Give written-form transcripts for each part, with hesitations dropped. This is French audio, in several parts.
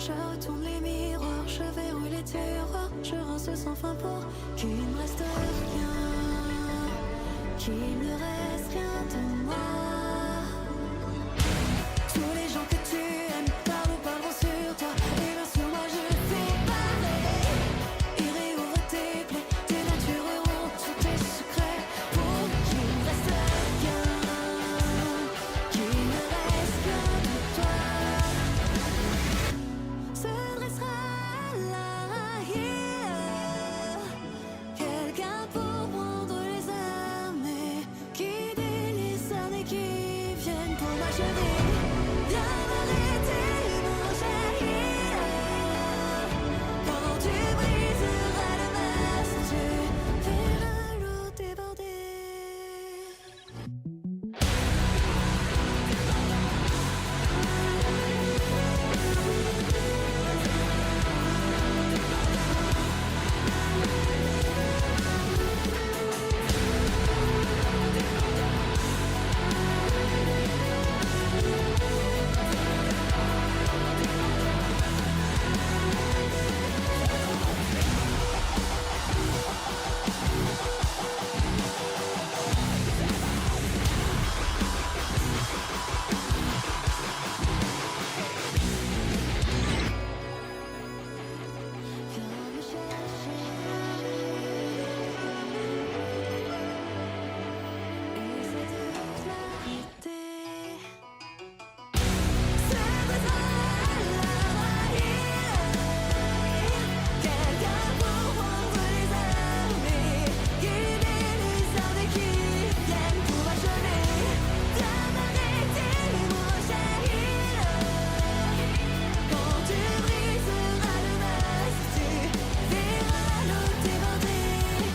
Je retourne les miroirs, je verrouille les tiroirs, je rince sans fin pour qu'il ne reste rien, qu'il ne reste rien de moi. Tous les gens que tu aimes parlent ou parleront sur toi, et bien sur moi je fais pareil. Ils réouvrent tes plaies, dénatureront tous tes secrets pour qu'il ne reste rien, qu'il ne reste rien de toi. Se dressera là, quelqu'un pour prendre les armées, guider les cernes et qui viennent pour m'achever. Viens m'arrêter mon chéri, quand tu briseras le masque, tu verras l'eau déborder. Viens me chercher, et cette clarité se brisera là, quelqu'un pour prendre les armées, guider les armes qui viennent pour m'achever. Viens m'arrêter mon chéri, quand tu briseras le masque, tu verras l'eau déborder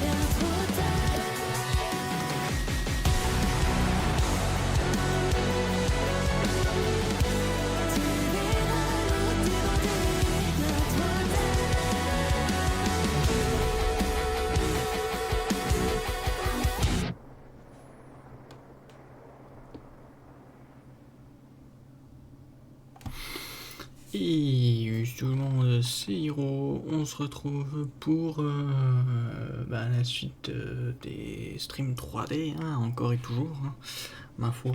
bien trop tard. Tu verras l'eau déborder bien trop Et tout le monde, c'est Hiro. On se retrouve pour la suite des streams 3D, hein, encore et toujours, hein, ma foi.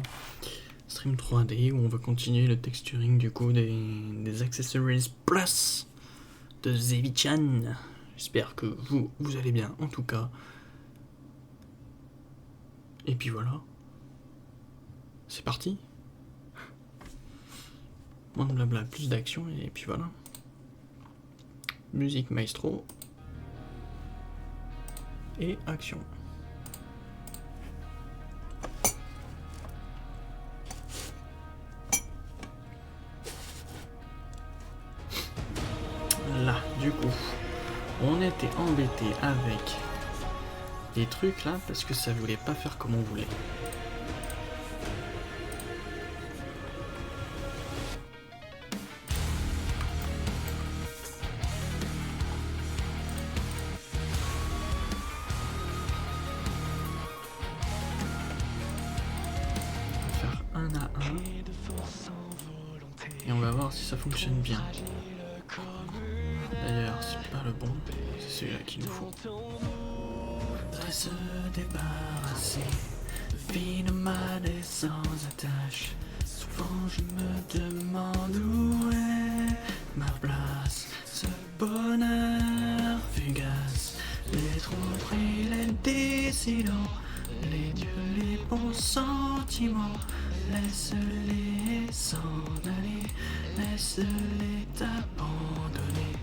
Stream 3D où on va continuer le texturing du coup des Accessories Plus de Zevi-chan. J'espère que vous allez bien en tout cas. Et puis voilà. C'est parti. Moins de blabla, plus d'action, et puis voilà. Musique maestro. Et action. Là, du coup, on était embêté avec les trucs là, parce que ça voulait pas faire comme on voulait. Et on va voir si ça fonctionne bien. D'ailleurs, c'est pas le bon, c'est celui-là qu'il nous faut. Faudrait se débarrasser finement et sans attache. Souvent je me demande où est ma place. Ce bonheur fugace, les tromperies, les décidents, les dieux, les bons sentiments. Laisse-les s'en aller, laisse-les t'abandonner.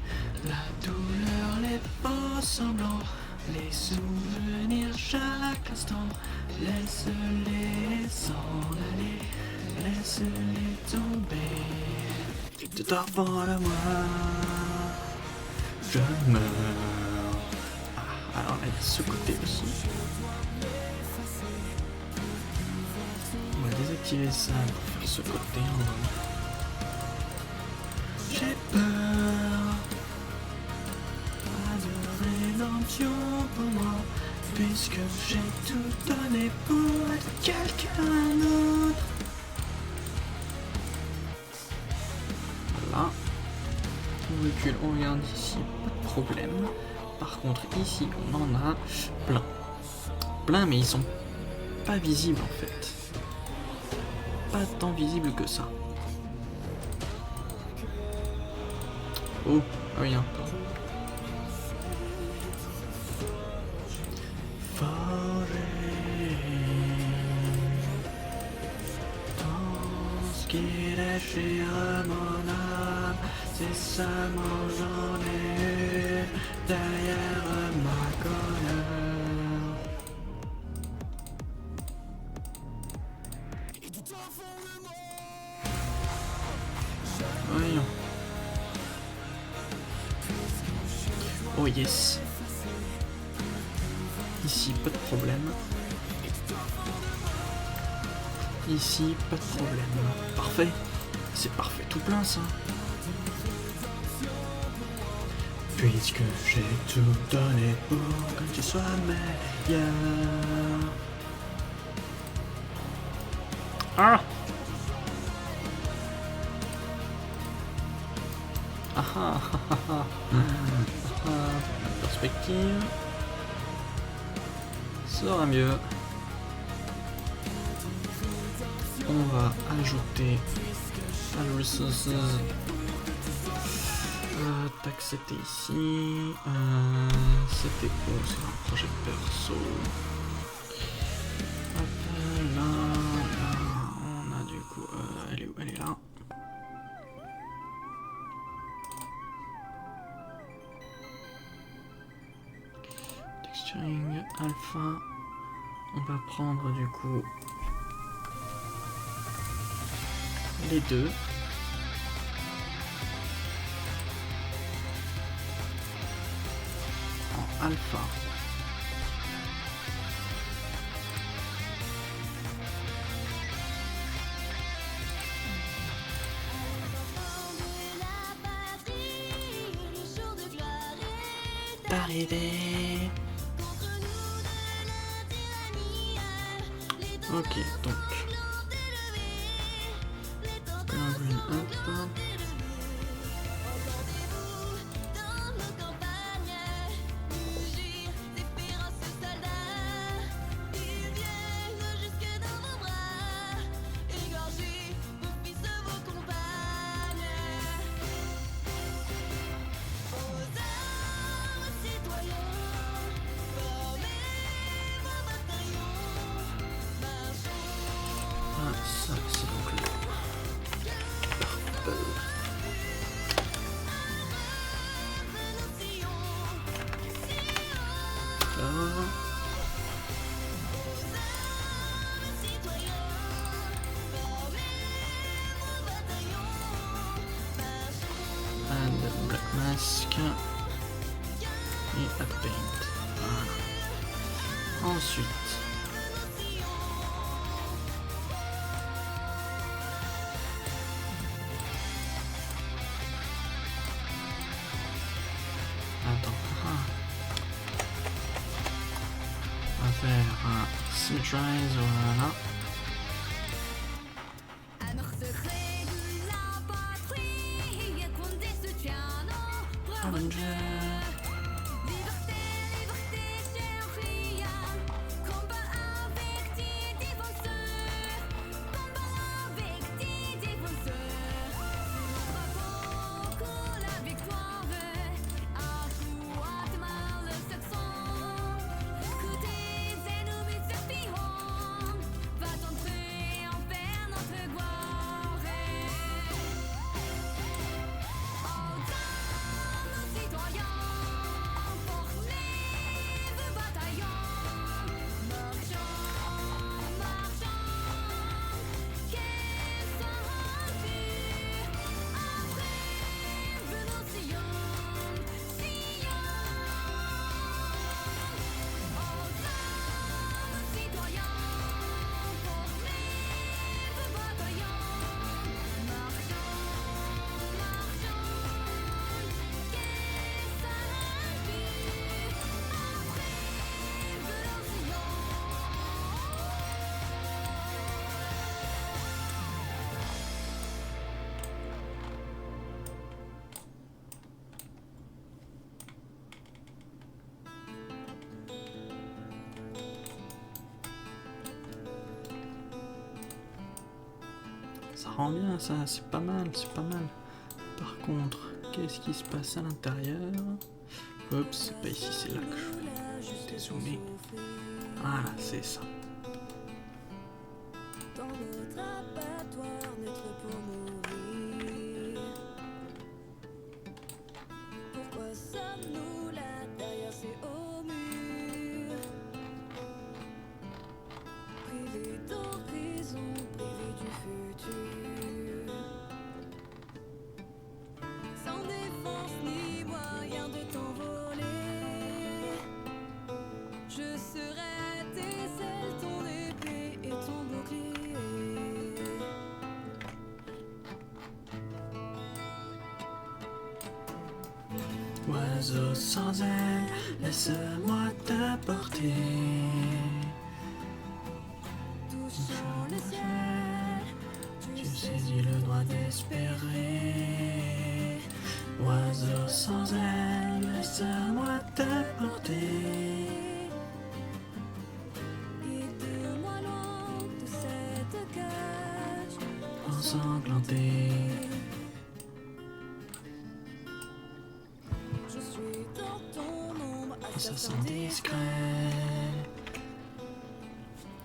La douleur, les faux semblants, les souvenirs chaque instant. Laisse-les s'en aller, laisse-les tomber. Tout avant de moi, je meurs. Ah, alors là, il y a ce côté aussi. On va désactiver ça pour faire ce côté en haut. J'ai peur, pas de rédemption pour moi, puisque j'ai tout donné pour être quelqu'un d'autre. Voilà. On recule, on regarde ici, pas de problème. Par contre, ici, on en a plein. Plein, mais ils sont pas visibles en fait. Pas tant visibles que ça. Oh, ah oui, hein. Ce qui déchire mon âme, c'est seulement j'en ai une derrière ma colère. Voyons. Oh yes. Ici, pas de problème. Ici, pas de problème. Parfait. C'est parfait tout plein ça. Puisque j'ai tout donné pour que tu sois meilleur. Ah! Ah ah ah ah ah. La perspective sera mieux. On va ajouter File Resources. Tac, c'était ici. C'était où? C'est un projet perso. Hop, là, on a du coup. Elle est où? Elle est là. Texturing alpha. On va prendre du coup les deux. En alpha. D'arriver. Ok, donc Green up. Ah, ça c'est donc le purple. And black mask et add paint. Voilà. Ensuite. Attends. On va faire un symmetrize, voilà. Avenger. Ça rend bien ça, c'est pas mal, c'est pas mal. Par contre, qu'est-ce qui se passe à l'intérieur? Hop, c'est pas ici, c'est là que je vais dézoomer. Voilà, c'est ça. Dans notre abattoir, naître pour mourir. Pourquoi sommes-nous là derrière ces hauts murs? Privés d'horizon, privés du futur. Sans défense ni moyen de t'envoler. Je serai tes ailes, ton épée et ton bouclier. Oiseau sans aile, laisse-moi te porter. Touchant le ciel, Tu saisis le droit d'espérer. Oiseau sans aile, laisse-moi te porter. guide-moi loin de cette cage Ensanglanté. Je suis dans ton ombre, Ça sent discret.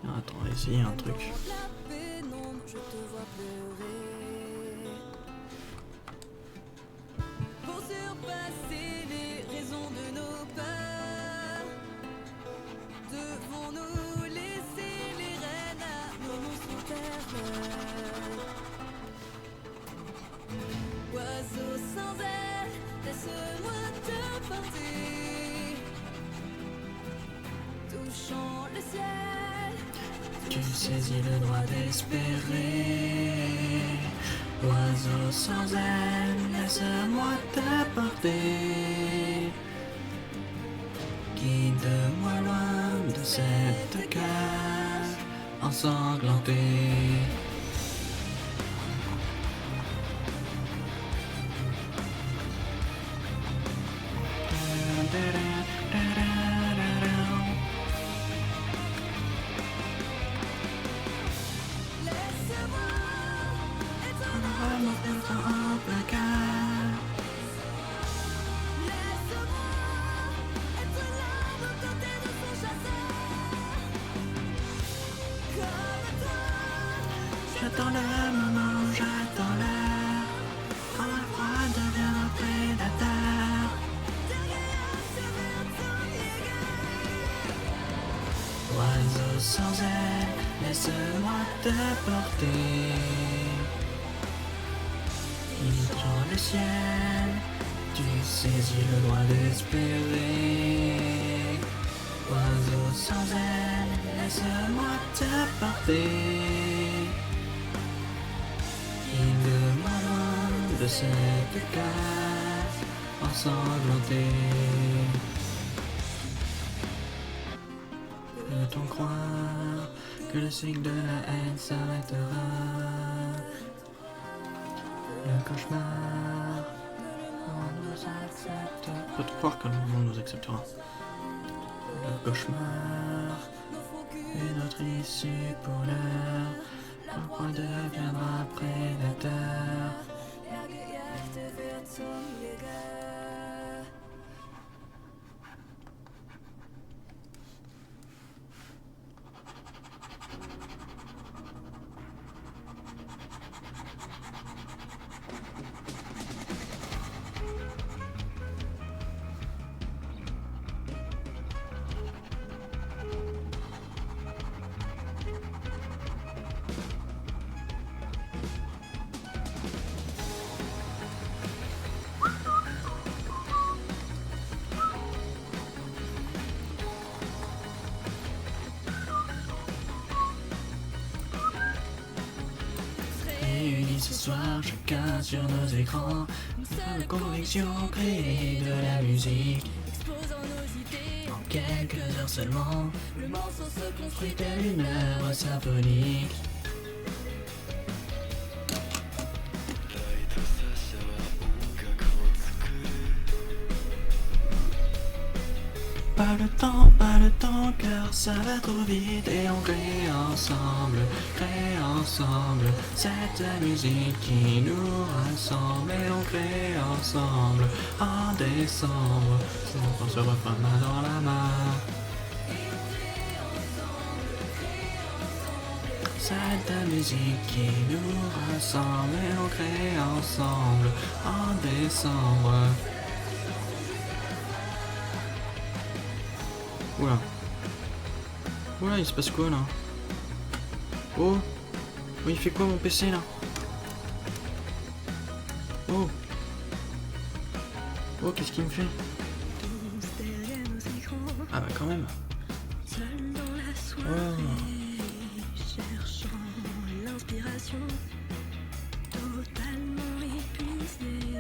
Attends, on va essayer un truc. Dans la pénombre, je te vois pleurer. Pour surpasser les raisons de nos peurs, devons-nous laisser les rênes à nos monstres intérieurs? Oiseau sans aile, laisse-moi te porter. Touchant le ciel, Tu saisis le droit d'espérer. Oiseau sans aile, laisse-moi te porter. Guide-moi loin de cette cage ensanglantée. laisse-moi être là. En placard. Laisse-moi être l'homme aux côtés de son chasseur. Comme toi, J'attends le moment, j'attends l'heure. Quand la proie deviendra prédateur. derrière ce verre Oiseau sans aile, laisse-moi te porter. Dans le ciel, tu saisis le droit d'espérer. Oiseau sans aile, laisse-moi te porter. Guide-moi loin de cette cage ensanglantée. Peut-on croire que le cycle de la haine s'arrêtera? Le cauchemar, on nous accepte. Peut-on croire que le monde nous acceptera? Le cauchemar est notre issue pour l'heure. La proie deviendra prédateur. Jagd wird zum Jäger. Réunis ce soir, chacun sur nos écrans. Une seule conviction, créer de la musique. Exposant nos idées, En quelques heures seulement, le morceau se construit telle une œuvre symphonique. pas le temps, car ça va trop vite et on crée ensemble cette musique qui nous rassemble et on crée ensemble en décembre. On se refait main dans la main. Cette musique qui nous rassemble et on crée ensemble en décembre. Oula. Oula, il se passe quoi là? Oh. Oh, il fait quoi mon PC là? Oh. Oh, qu'est-ce qu'il me fait? Ah bah quand même. Oh. Totalement épuisé.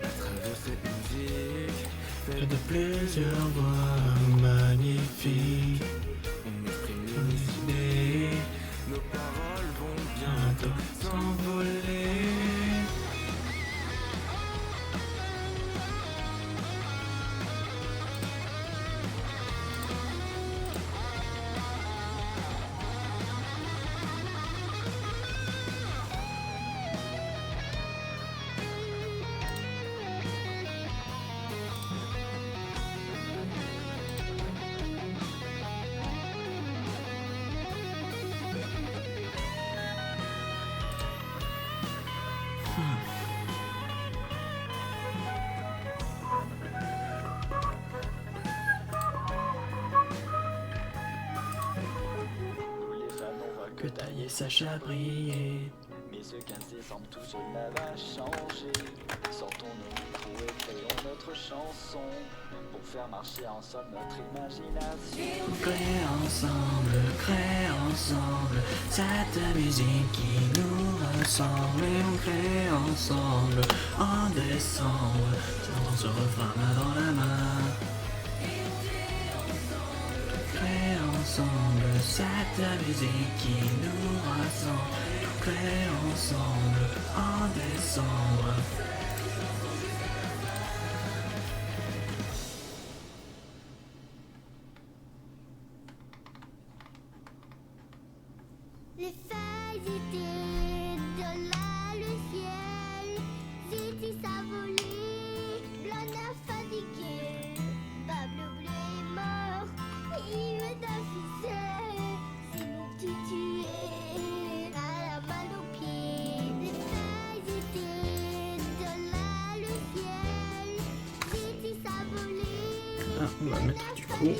À travers cette musique, Fait de plusieurs voix magnifiques. on exprime Nos idées nos paroles vont bientôt bientôt s'envoler. Que tailler Sacha briller. Mais ce 15 décembre, tout cela va changer. Sortons nos micros et créons notre chanson pour faire marcher ensemble notre imagination. Créer ensemble cette musique qui nous ressemble et on crée ensemble en décembre. On se refrain main dans la main. Créer ensemble cette musique qui nous rassemble. Créer ensemble en décembre. Les feuilles étaient de là, le ciel, c'était s'envoler, blanc n'a fatigué, Pablo bleu est mort, il veut d'afficher, c'est nous qui tués, à la balle au pied. Les feuilles étaient de là, le ciel, c'était s'envoler, Ah, on va mettre du coup.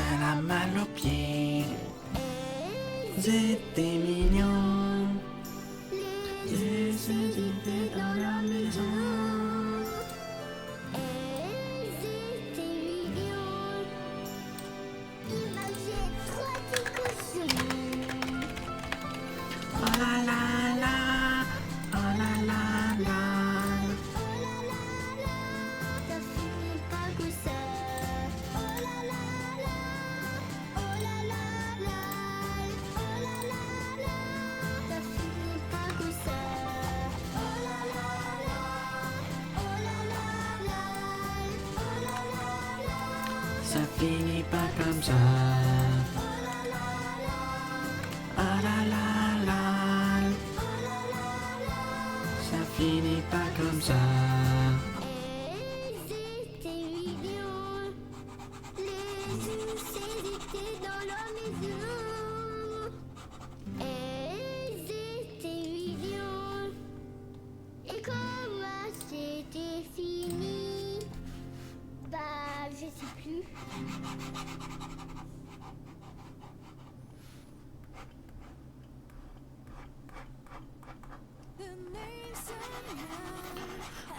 Elle a mal aux pieds. C'était mignon. J'ai hésité dans la maison. Oh la la la. Oh la la la. Ça finit pas comme ça. Ah la la la. Ça finit pas comme ça. Et comment c'était fini? Bah, je sais plus.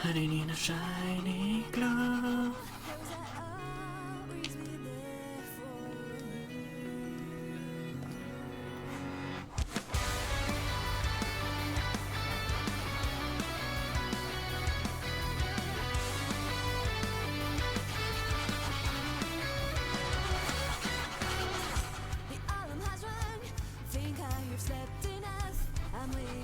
Hiding in a shiny glow. The alarm has rung. Think I have slept enough. I'm waiting.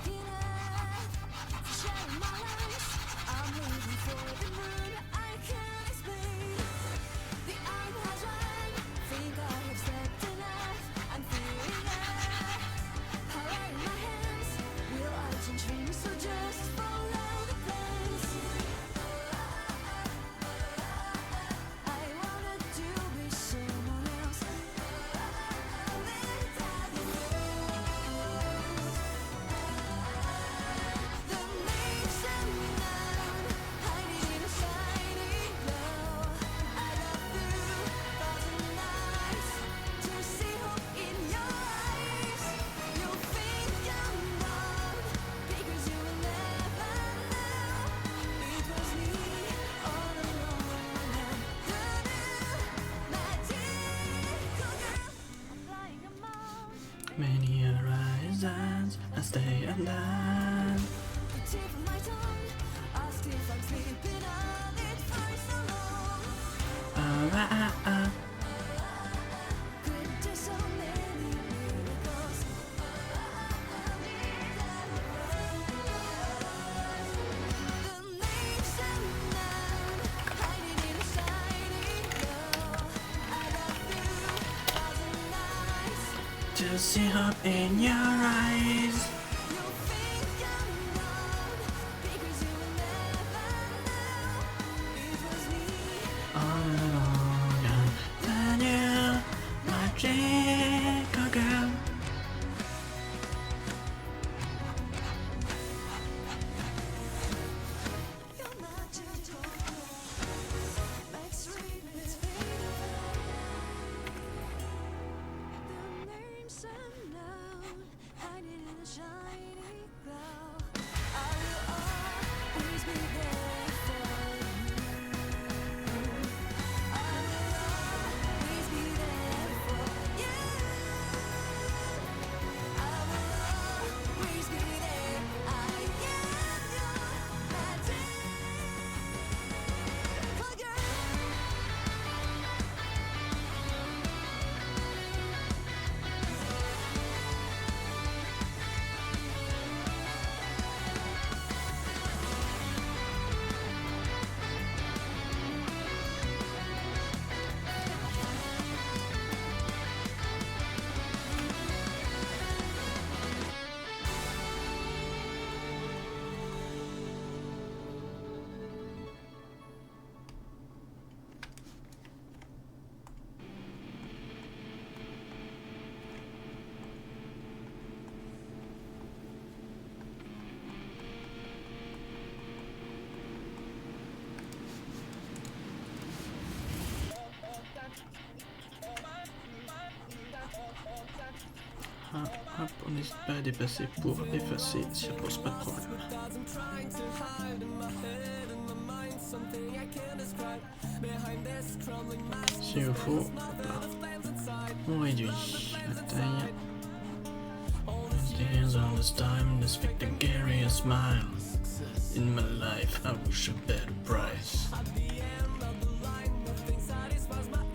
many horizons, I stay alive. The tip of my tongue, ask if I'm sleeping on it for so long. Could do so many miracles. The name's unknown, hiding in a shiny glow. I got through 1,000 nights. To see hope in your eyes. You think I'm wrong because you will never know it was me. All along, and you, my Chico girl. You're magical, makes sweetness fade away. The name's unknown, hiding in a shiny glow. I will always be there for you. I will always be there for you. I will always be there. I am your magic girl. Hop, on n'hésite pas à dépasser pour effacer si ça pose pas de problème. S'il le faut, hop là. On réduit la taille. There's all this time to speak to Gary a smile. In my life, I wish a better price.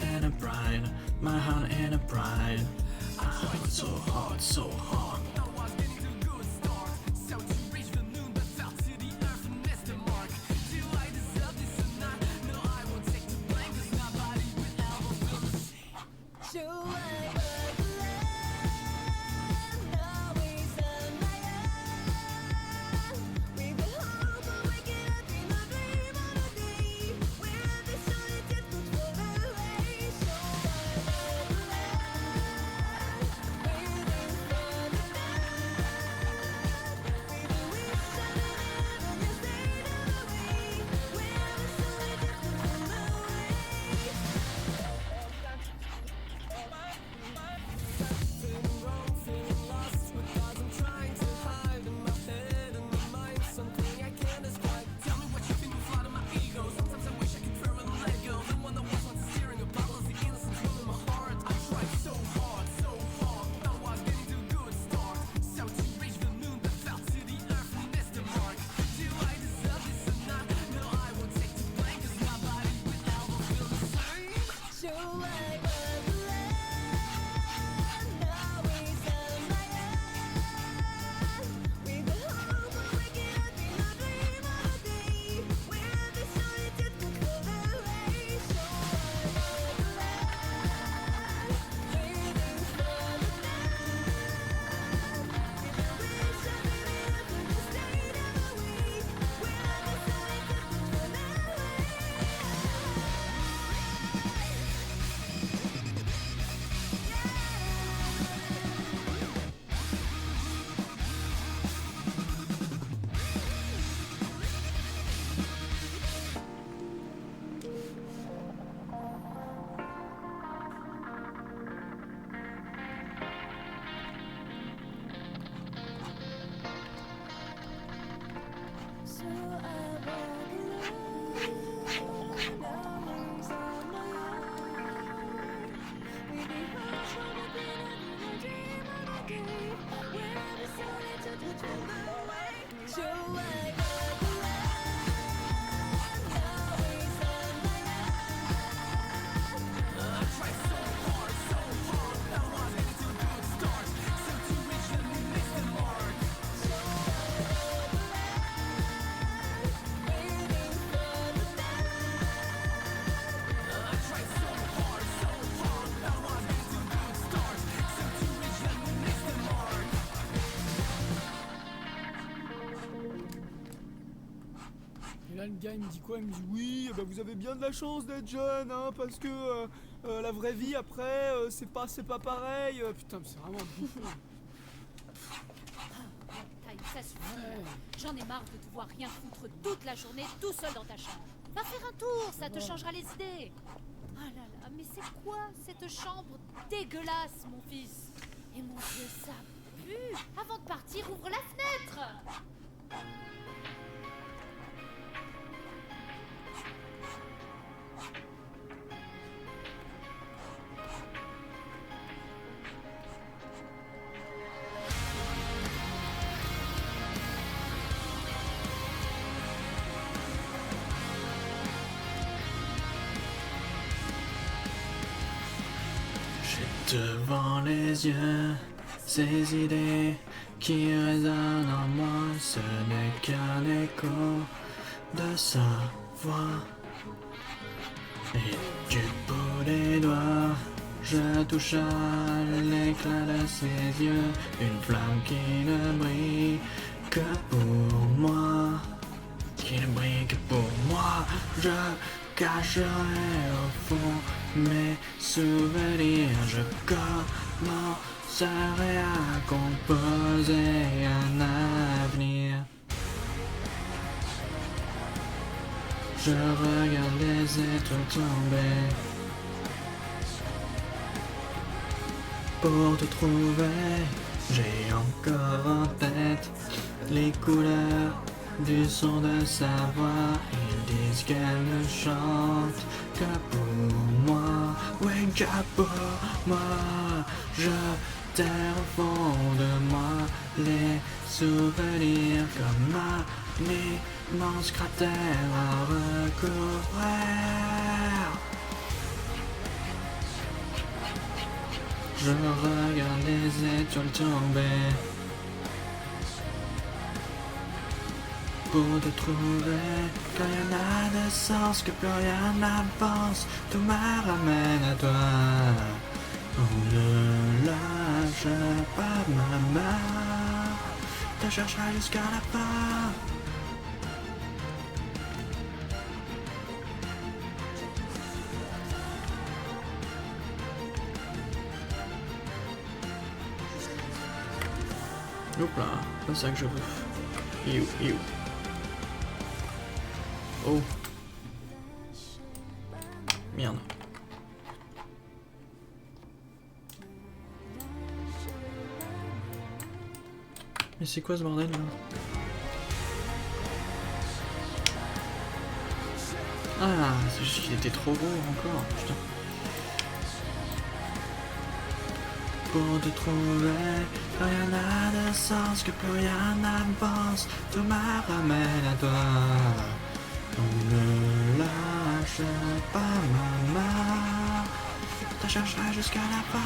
And a pride, my heart and a pride. Oh, it's so hard, so hard. So I love, always on my own. We've been home, but waking up in a dream on a day where the solitude could fall away. So I love, waiting for where the solitude would fall away. So I love the land, always on my mind. I tried so hard, now I'm headed to a good start. Some to reach and miss the mark. So I love the land, waiting for the dawn. I tried so hard, now I'm headed to a good start. Some to reach and miss the mark. Et là, le gars, il me dit quoi? Il me dit oui, bah, vous avez bien de la chance d'être jeune, hein, parce que la vraie vie, après, c'est pas pareil. Putain, mais c'est vraiment bouffon. Taille, ça suffit. Ouais. J'en ai marre de te voir rien foutre toute la journée tout seul dans ta chambre. Va faire un tour, ça te changera les idées. Ah là là, mais c'est quoi cette chambre dégueulasse, mon fils? Et mon Dieu, ça pue. Avant de partir, ouvre la fenêtre. J'ai devant les yeux ces idées qui résonnent en moi. Ce n'est qu'un écho de sa voix. Et du bout des doigts, je touche à l'éclat de ses yeux. Une flamme qui ne brille que pour moi. Qui ne brille que pour moi. Je cacherai au fond mes souvenirs. Je commencerai à composer un avenir. Je regarde les étoiles tomber pour te trouver. J'ai encore en tête les couleurs du son de sa voix. Ils disent qu'elle ne chante que pour moi. Oui, que pour moi. Je terre au fond de moi les souvenirs comme un immense cratère à recouvrir. Je regarde les étoiles tomber pour te trouver. Quand y en a de sens, que plus rien n'avance, tout me ramène à toi. On ne lâche pas ma main, te chercherai jusqu'à la fin. Hop là, pas ça que je veux. Et où Oh. Merde. Mais c'est quoi ce bordel là? Ah, c'est juste qu'il était trop beau encore, putain. Pour te trouver, quand rien n'a de sens, que plus rien n'avance, tout me ramène à toi. On ne lâche pas ma main, te chercherai jusqu'à la fin.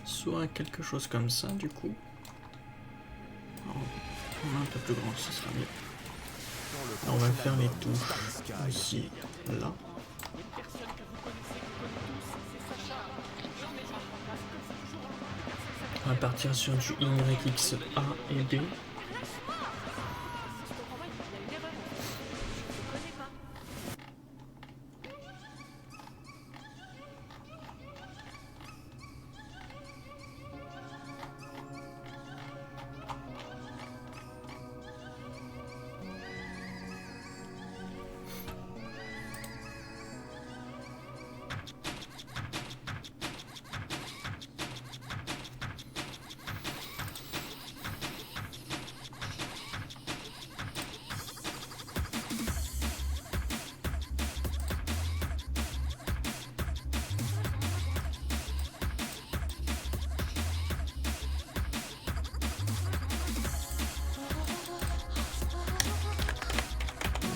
Soit quelque chose comme ça du coup. On a un peu plus grand, ce sera mieux. Là, on va faire les touches aussi là. On va partir sur du YXA et B.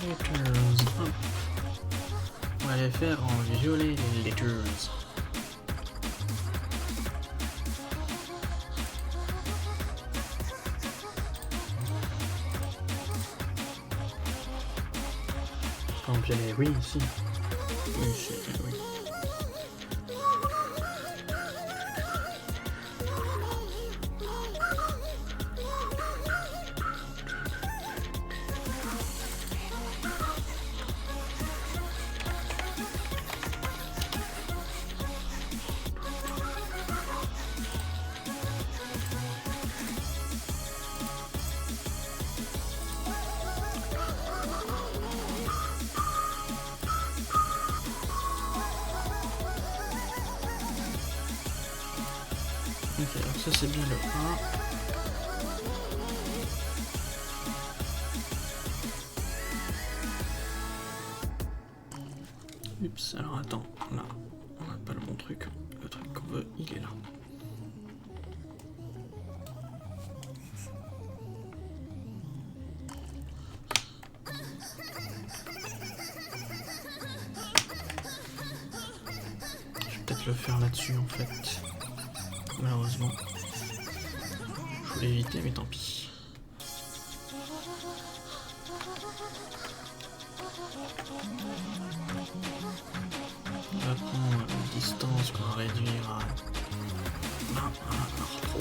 letters. Hop. On va les faire en violet les letters. En violet, oui, ici. Oui, oui. Ok, alors ça c'est bien le 1. Oups, alors attends, là, on n'a pas le bon truc. Le truc qu'on veut, il est là. Je vais peut-être le faire là-dessus en fait. Malheureusement. Je voulais éviter, mais tant pis. On va prendre une distance qu'on va réduire à 1 trop.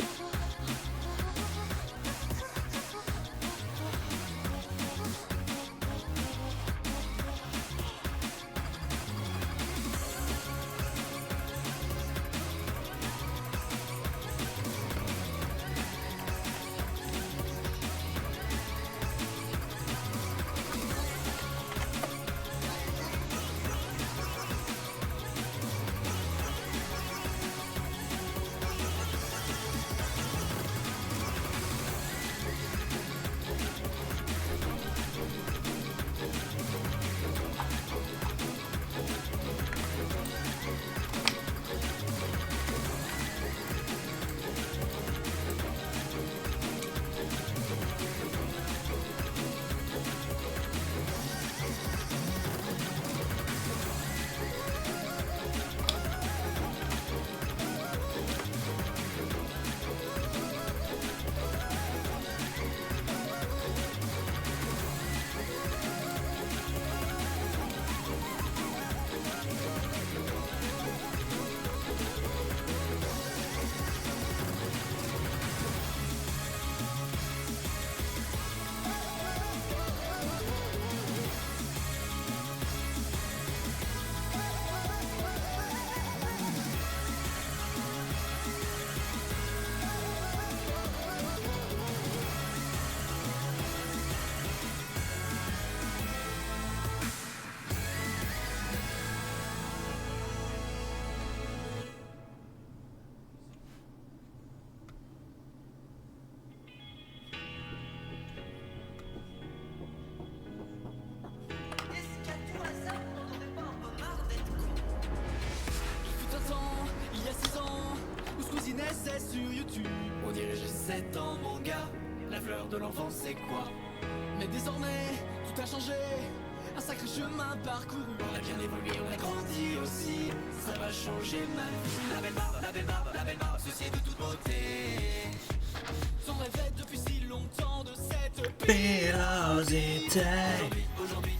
C'est sur YouTube. On dirait j'ai 7 ans mon gars. La fleur de l'enfance c'est quoi? Mais désormais tout a changé. Un sacré chemin parcouru. On a bien évolué, on a grandi aussi. Ça va changer ma vie. La belle barbe, la belle barbe, la belle barbe. Ceci est de toute beauté. Son rêve depuis si longtemps de cette Pérosité.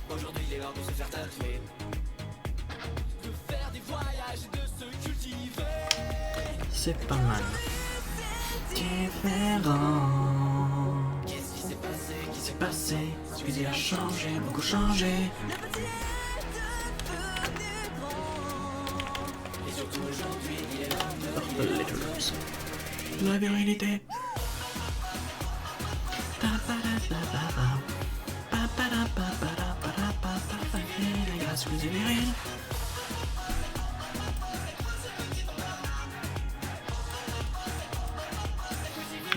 Aujourd'hui il est l'heure de se faire tatouer. De faire des voyages et de se cultiver. C'est pas mal. Différent. Qu'est-ce qui s'est passé? Qui s'est passé? Celui-ci a changé, beaucoup changé. Et surtout aujourd'hui il est l'heure de Purple Letters. La virilité. La grâce vous est virile.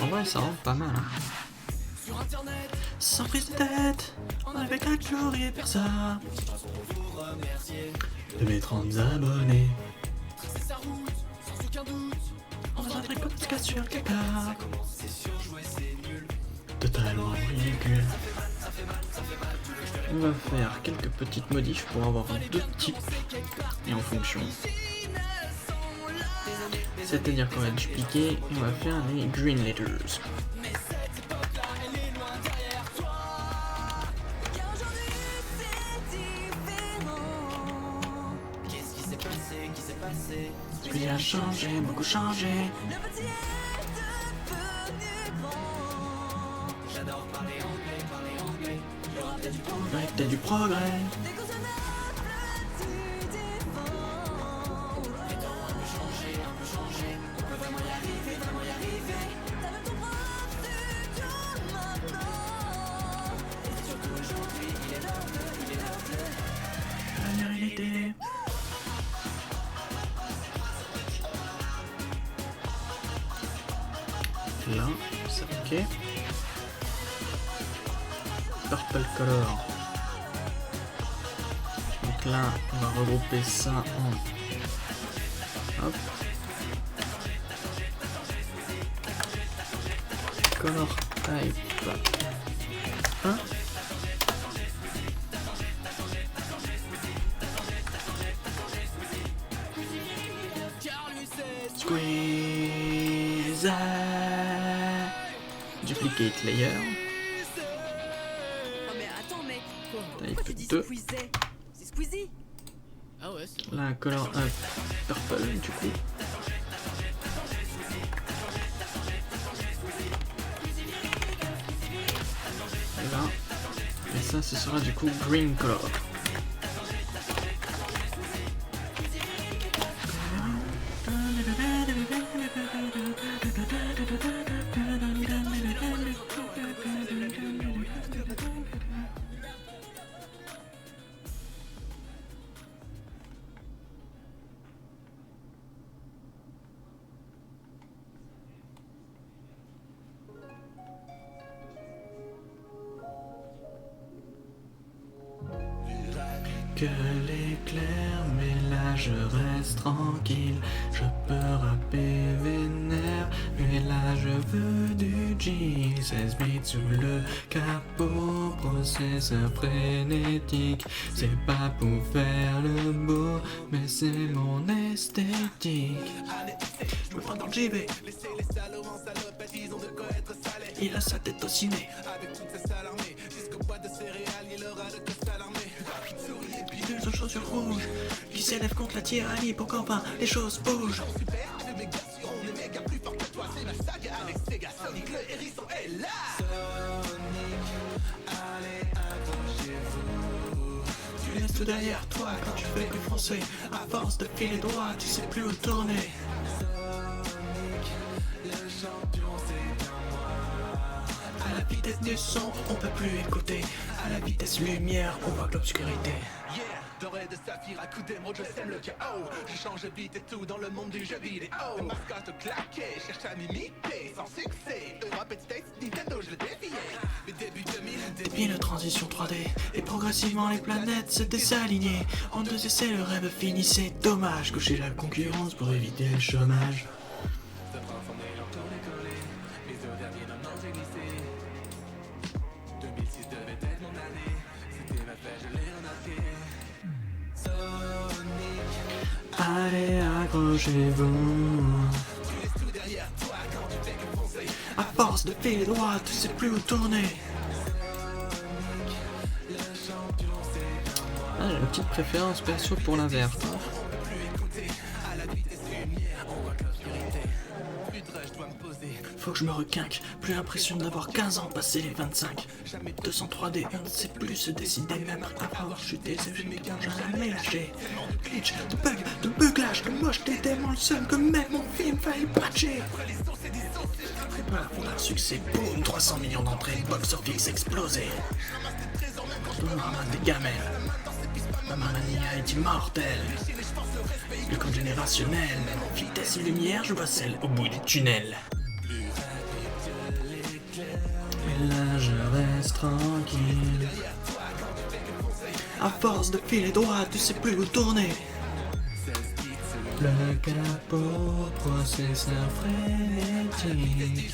En vrai, ça rentre pas mal. Hein. sur internet. Sans prise de tête, avec un courrier persa. Pour remercier. De mes 30 abonnés. Tracer sa route sans aucun doute. En faisant des podcasts sur caca. Ça commence, c'est surjoué, c'est nul. Totalement ridicule. on va faire quelques petites modifs pour avoir deux types et en fonction. C'est-à-dire qu'on va dupliquer et on va faire les green letters. Puis il a changé, beaucoup changé. Ouais, t'as du progrès. Là, c'est ok. Purple color. Donc là, on va regrouper ça en... Hop. Color type 1. Squeeze. Duplicate layer. Oh mais attends mec, Type pourquoi tu dis 2. squeezait? C'est Squeezie? Ah ouais, c'est vrai. Là, color purple du coup. Et là, et ça, ce sera du coup green color. Que l'éclair, mais là je reste tranquille. Je peux rapper vénère, mais là je veux du G. 16 bits sous le capot, processeur frénétique. C'est pas pour faire le beau, mais c'est mon esthétique. Je me prends dans le JV. Il a sa tête au ciné. De chaussures rouges qui s'élève contre la tyrannie pour qu'enfin les choses bougent. Tu laisses tout derrière toi quand tu fais que foncer. À force de filer droit, tu sais plus où tourner. À la vitesse du son, on peut plus écouter. À la vitesse lumière, on voit que l'obscurité. Doré de saphir à coups d'émeraude, je sème le chaos. Je change vite et tout dans le monde du jeu vidéo. Mascotte claquée, cherche à m'imiter sans succès. Europe States, Nintendo, je le défiais. Mais début 2000, Puis la transition 3D, et progressivement les planètes se désalignaient. En 2 essais, le rêve finissait. Dommage, coucher la concurrence pour éviter le chômage. Allez, accrochez-vous. À force de filer droit, tu sais plus où tourner. Ah, j'ai une petite préférence perso pour l'inverse. Faut que je me requinque, plus l'impression d'avoir 15 ans passé les 25. 203D, on ne sait plus se décider, même après avoir chuté, c'est jamais qu'un jamais lâché. Glitch, de buglage, de mocheté, tellement le seul que même mon film fallait patcher. Voilà, on a le succès, boum, 300 millions d'entrées, box office explosé. Tout le monde ramène des gamelles. Ma mania est immortelle. Le compte générationnel, même en vitesse et lumière, je vois celle au bout du tunnel. Mais là je reste tranquille. À force de filer droit, tu sais plus où tourner. Le capot, processeur frénétique.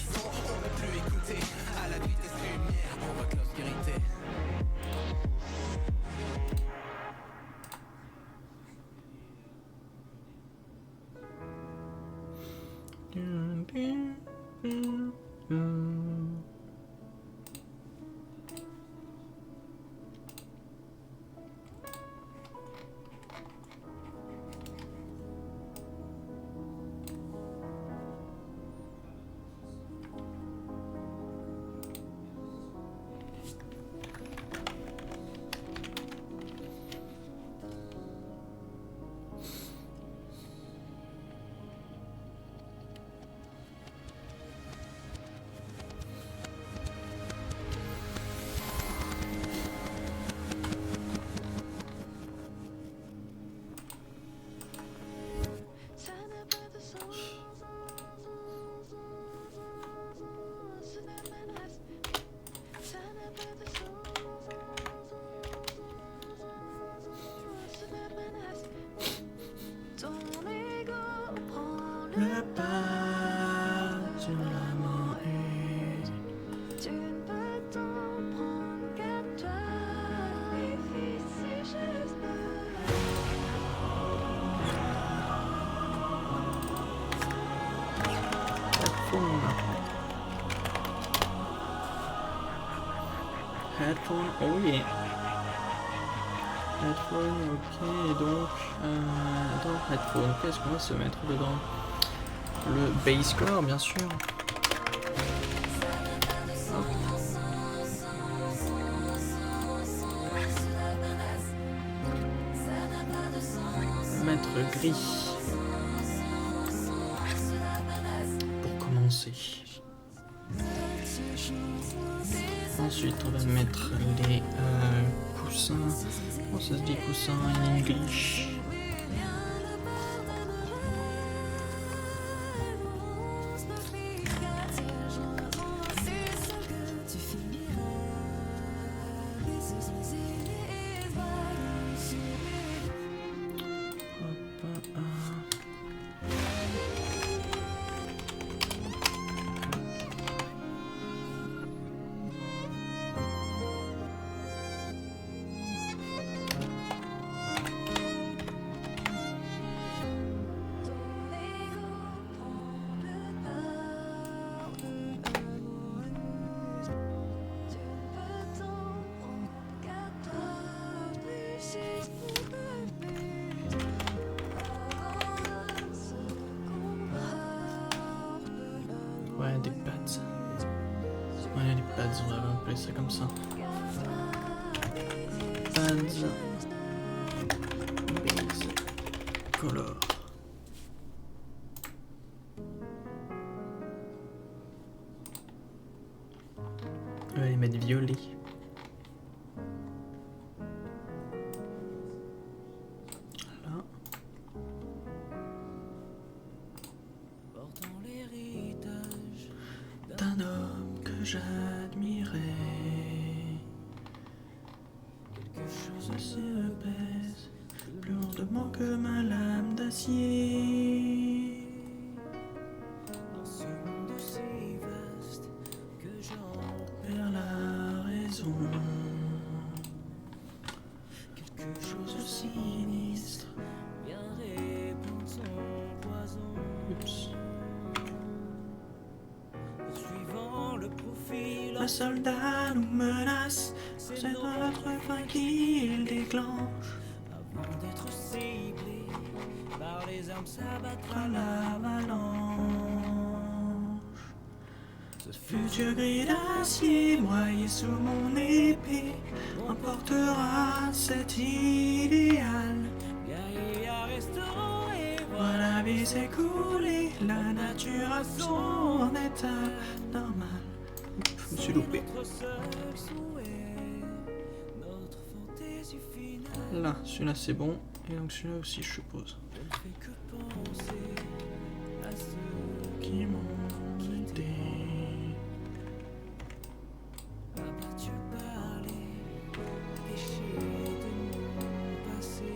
Headphone, oh yeah. Headphone, ok, et donc dans headphone, qu'est-ce qu'on va se mettre dedans? Le bass core, bien sûr. Hop. Mettre gris. Pour commencer. Ensuite, on va mettre les coussins. Comment ça se dit coussins en English? Ouais, des pads. Ouais, les pads, on va appeler ça comme ça. Pads. Base. Color. On va les mettre violet. Là. D'un homme que j'admirais, quelque chose se pèse plus lourdement que ma lame d'acier. Dans ce monde si vaste que j'en perds la raison, quelque chose de sinistre vient répandre son poison. Oups. Un soldat nous menace, c'est notre fin qu'il déclenche. Avant d'être ciblé par les armes, s'abattra l'avalanche. Ce futur gris d'acier, broyé sous mon épée, emportera cet idéal. Guerrier à restaurer, voir la vie s'écouler, la nature à son état normal. Je me suis loupé. Là, celui-là c'est bon. Et donc celui-là aussi, je suppose. Qui m'ont quitté. Abattu par les péchés de mon passé.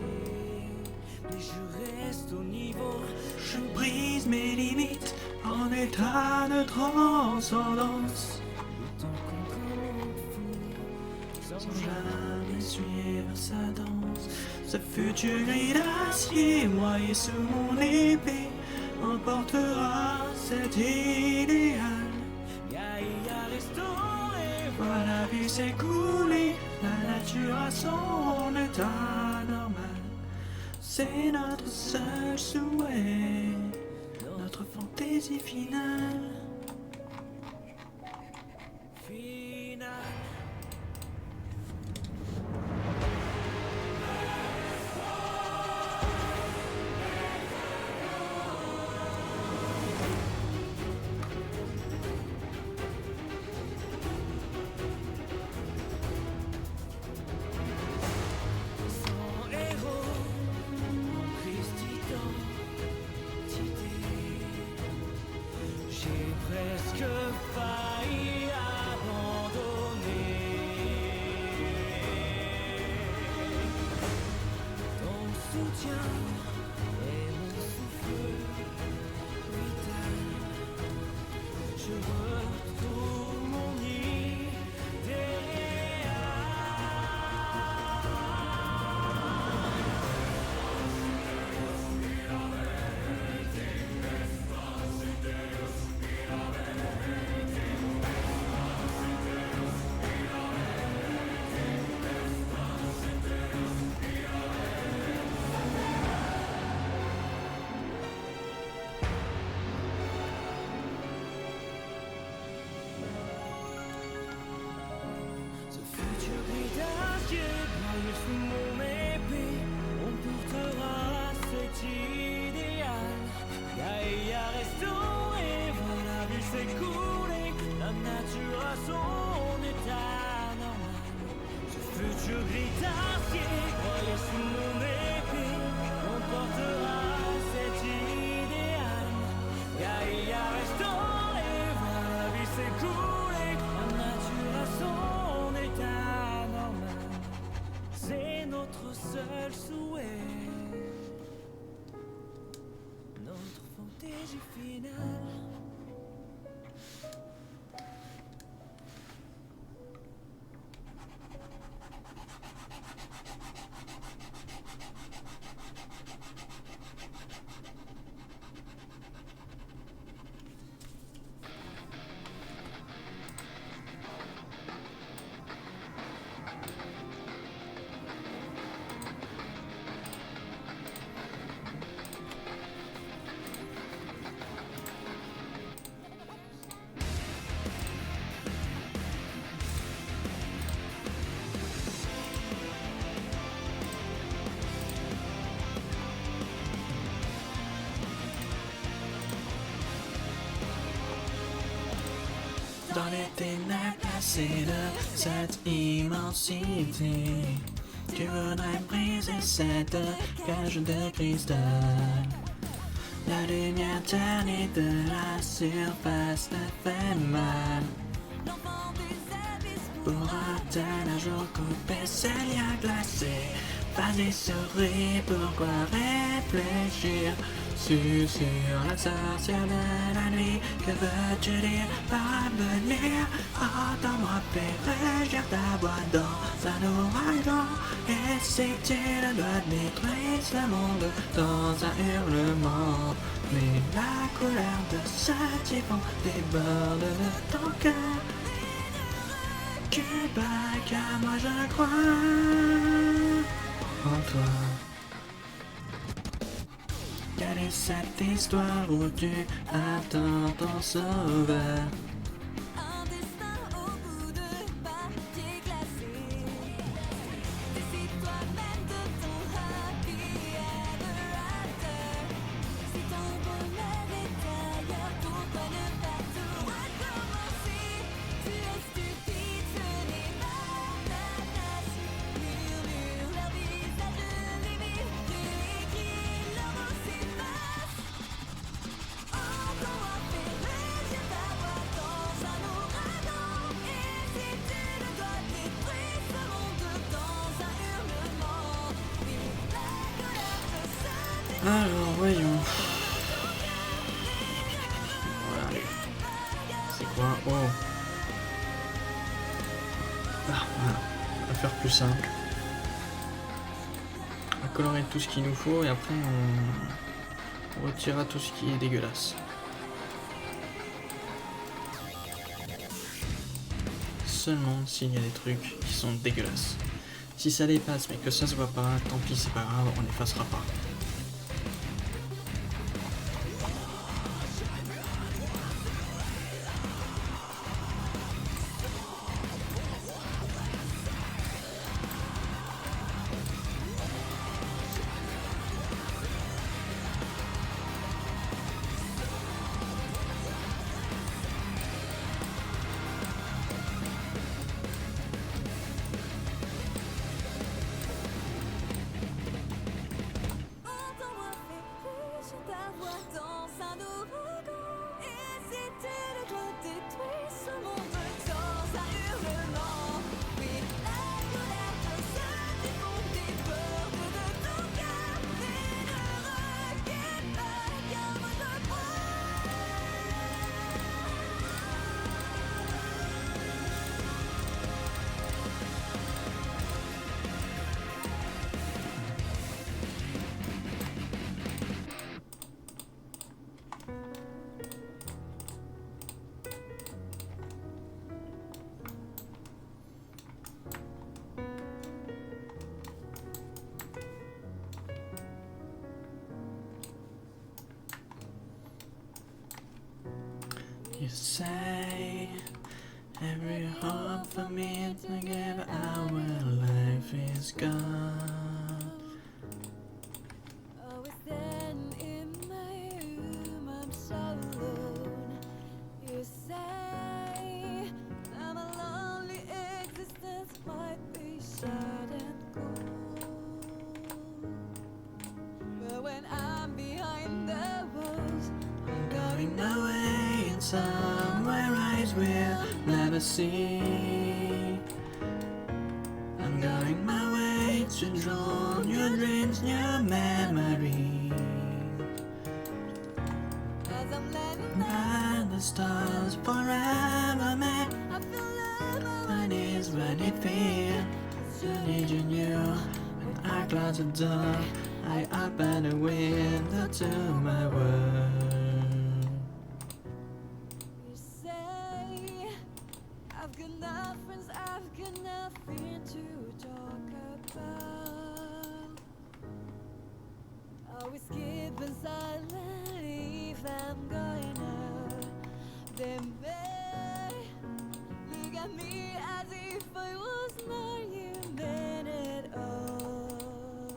Mais je reste au niveau. Je brise mes limites en état de transcendance. Sans jamais suivre sa danse. Ce futur gris d'acier, broyé sous mon épée, emportera cet idéal. Gaïa restauré, voir la vie s'écouler, la nature à son état normal. C'est notre seul souhait, notre fantaisie finale. Presque failli abandonner. Ton soutien est mon souffle vital. Je retrouve mon idéal. amitié, croyez sous mon épée, on portera cet idéal. Gaïa restaure et voir la vie s'écouler. La nature a son état normal, c'est notre seul souhait, notre fantaisie finale. Dans les ténèbres glacées de cette immensité, tu voudrais briser cette cage de cristal. La lumière ternue de la surface te fait mal. L'enfant des abysses Pourra-t-elle un jour couper ces liens glacés? Vas-y souris, pourquoi réfléchir? Sur la sorcière de la nuit, que veux-tu dire par venir? Entends-moi régir ta voix dans un ouragan. Et si tu le dois détruire ce monde dans un hurlement, mais la couleur de ce typhon déborde de ton cœur. Tu bats car moi je crois en toi. Quelle est cette histoire où tu attends ton sauveur? un destin au bout de papier glacé. Décide toi-même de ton happy ever after. Si ton bonheur est ailleurs, pourquoi ne pas tout recommencer? Tu es stupide, ce n'est pas ta place. Murmure leur visage livide, tu écris leur mot s'efface. Entends-moi faire régir ta voix dans un ouragan. Et si tu le dois détruire ce monde dans un hurlement, oui, la colère de ce Alors voyons. Voilà, allez. C'est quoi? Oh. Ah, voilà. On va faire plus simple. On va colorer tout ce qu'il nous faut et après on retirera tout ce qui est dégueulasse. Seulement s'il y a des trucs qui sont dégueulasses. Si ça dépasse mais que ça se voit pas, tant pis, c'est pas grave, on n'effacera pas. Entends-moi faire régir ta voix dans un ouragan. Et si tu le dois détruire ce monde dans un hurlement, oui, la colère de ce typhon déborde de ton cœur. Mais ne regrette pas, car moi je crois. You say every hope for me to give our life is gone. Always then in my room, I'm so alone. You say that my lonely existence might be sad and cold. somewhere eyes will never see. I'm going my way to drown your dreams, your memories. As I'm letting By the stars forever, man. I feel love What is what it feels to need you new. When I close the door, I open the window to my world. You say I've got no friends, I've got nothing to talk about. Always keeping silent if I'm going out. Then babe, look at me as if I was not human at all.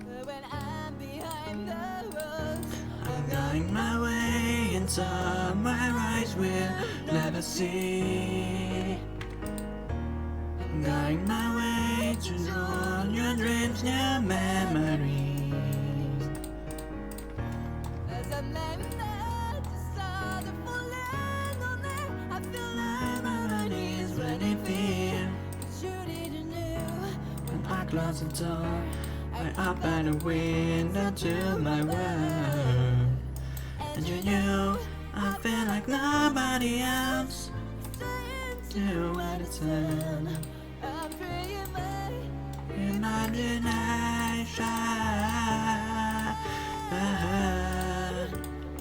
But when I'm behind the walls, I'm going my way, and somewhere eyes will never see. I'm going my way to drown your dreams, your memories. as I'm letting out the stars are falling on me, I feel like What is what it feels. you didn't know. When I close the door, I open the window to my world. And you knew I feel like nobody else. Do what it's done. I'm praying my Imagination.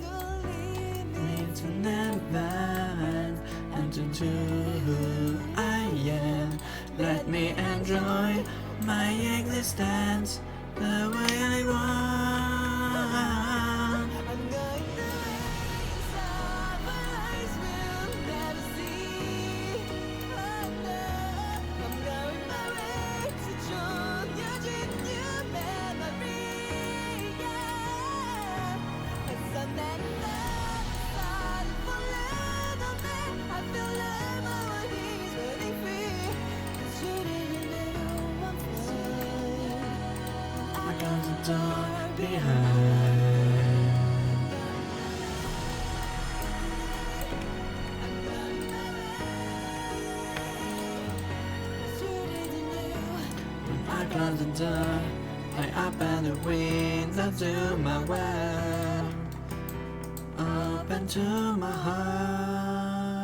no limit. Me to never and to do who I am. Let me enjoy my existence the way I want. I'm going the way somewhere eyes will never see. Oh no, I'm going my way to join your dream, your memory. Yeah, as I'm letting out the stars falling on me, I feel like my body is running free. 'Cause you didn't know I'm flying. I close the door behind. I close the door, I open the window to my world, open to my heart.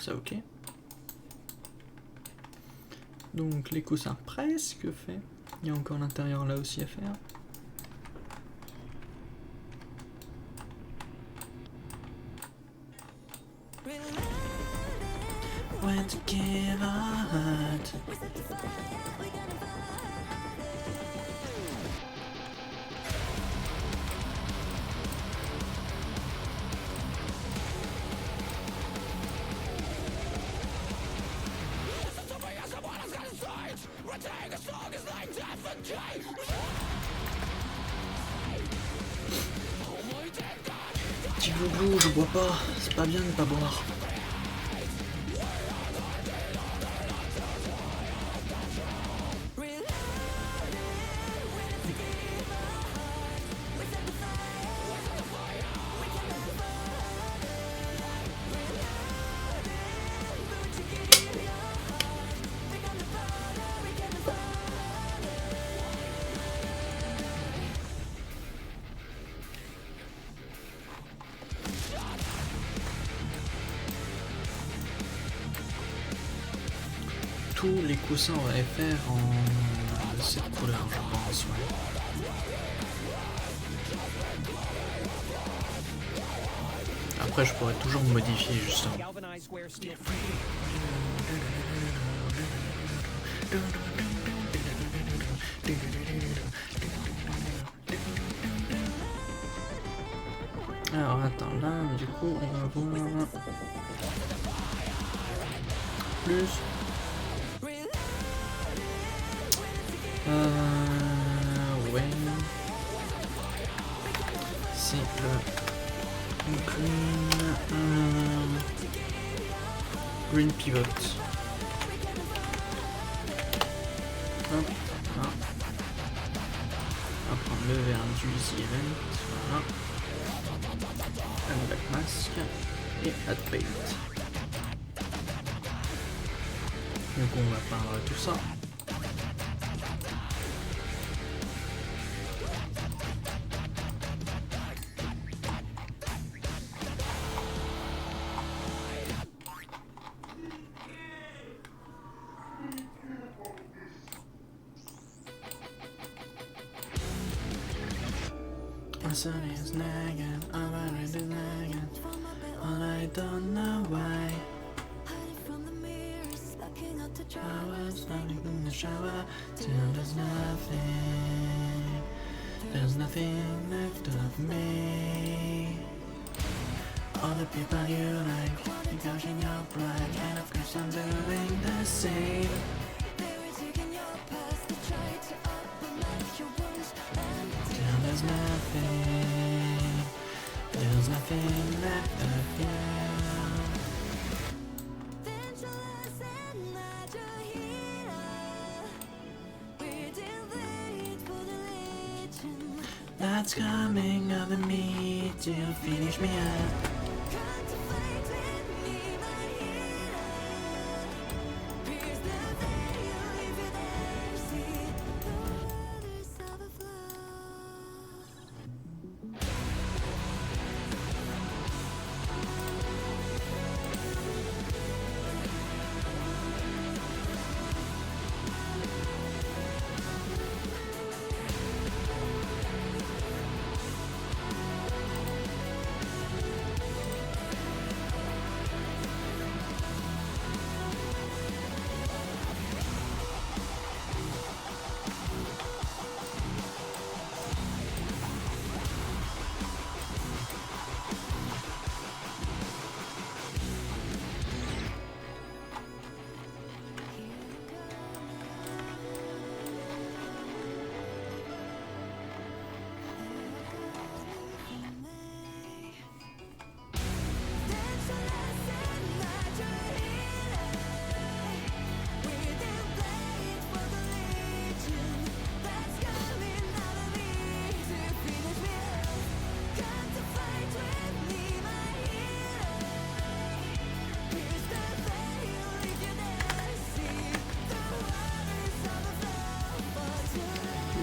Ça ok? Donc les coussins presque faits. Il y a encore l'intérieur là aussi à faire. When to give our heart. Petit glouglou, je bois pas, c'est pas bien de pas boire. Tous les coussins on va les faire en cette couleur, je pense. Ouais. Après, je pourrais toujours modifier justement. Alors attends, là du coup on va voir plus. Ouais. C'est le green pivot. Hop, là. On va prendre le Verdusi Event, voilà. Un Black Mask et Hat Bait. Du coup on va peindre tout ça. My son is nagging, I'm already nagging, and I don't know why. Hiding from the mirrors, looking out to dry. I was standing in the shower till there's nothing left of me. All the people you like, engaging your pride, and of course I'm doing the same. They were taking your past, they tried to up your wounds and Till there's nothing left of you. then you listen that you're here. We didn't wait for the legend. That's coming out of me to finish me up. Come to fight with me, my hero. Pierce the veil if you're there, see the waters overflow.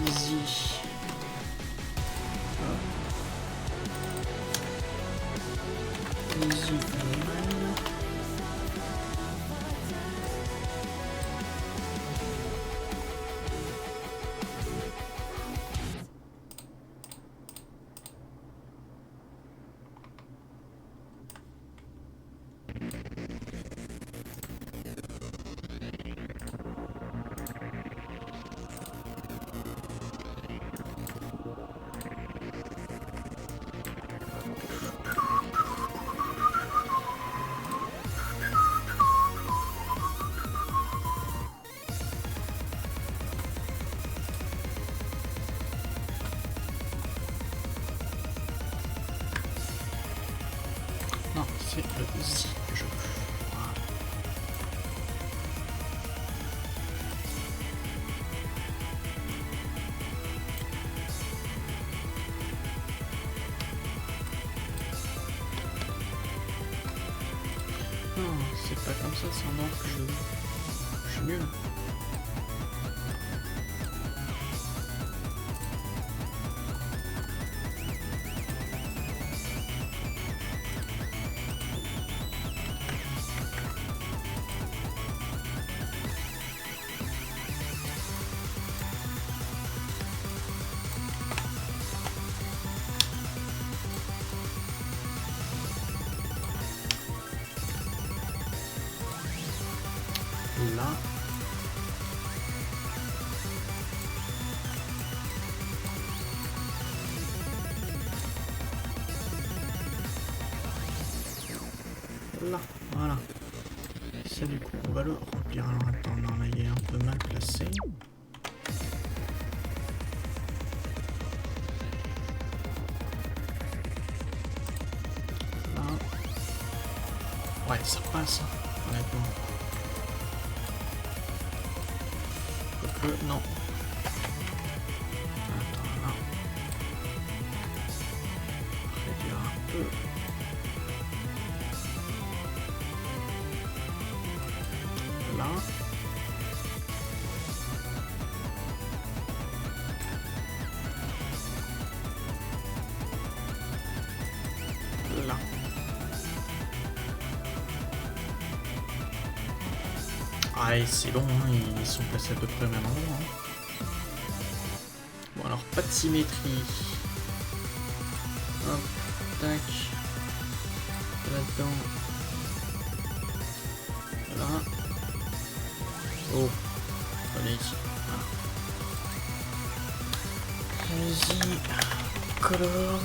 Easy. Easy man. Non, c'est le Z que je veux. Voilà. Non, c'est pas comme ça, c'est un ordre que je veux. Je suis nul. Là. Là, voilà. Ça du coup, on va le remplir. Alors attends, non, là il est un peu mal placé. Là. Ouais, ça passe, hein, honnêtement. Non. Attends, là. Là. Là. Ah, et c'est bon, hein, ils sont placés à peu près au même endroit. Hein. Bon, alors, pas de symétrie. Hop, tac. Là-dedans. Là. Oh, allez ici. Vas-y, colore.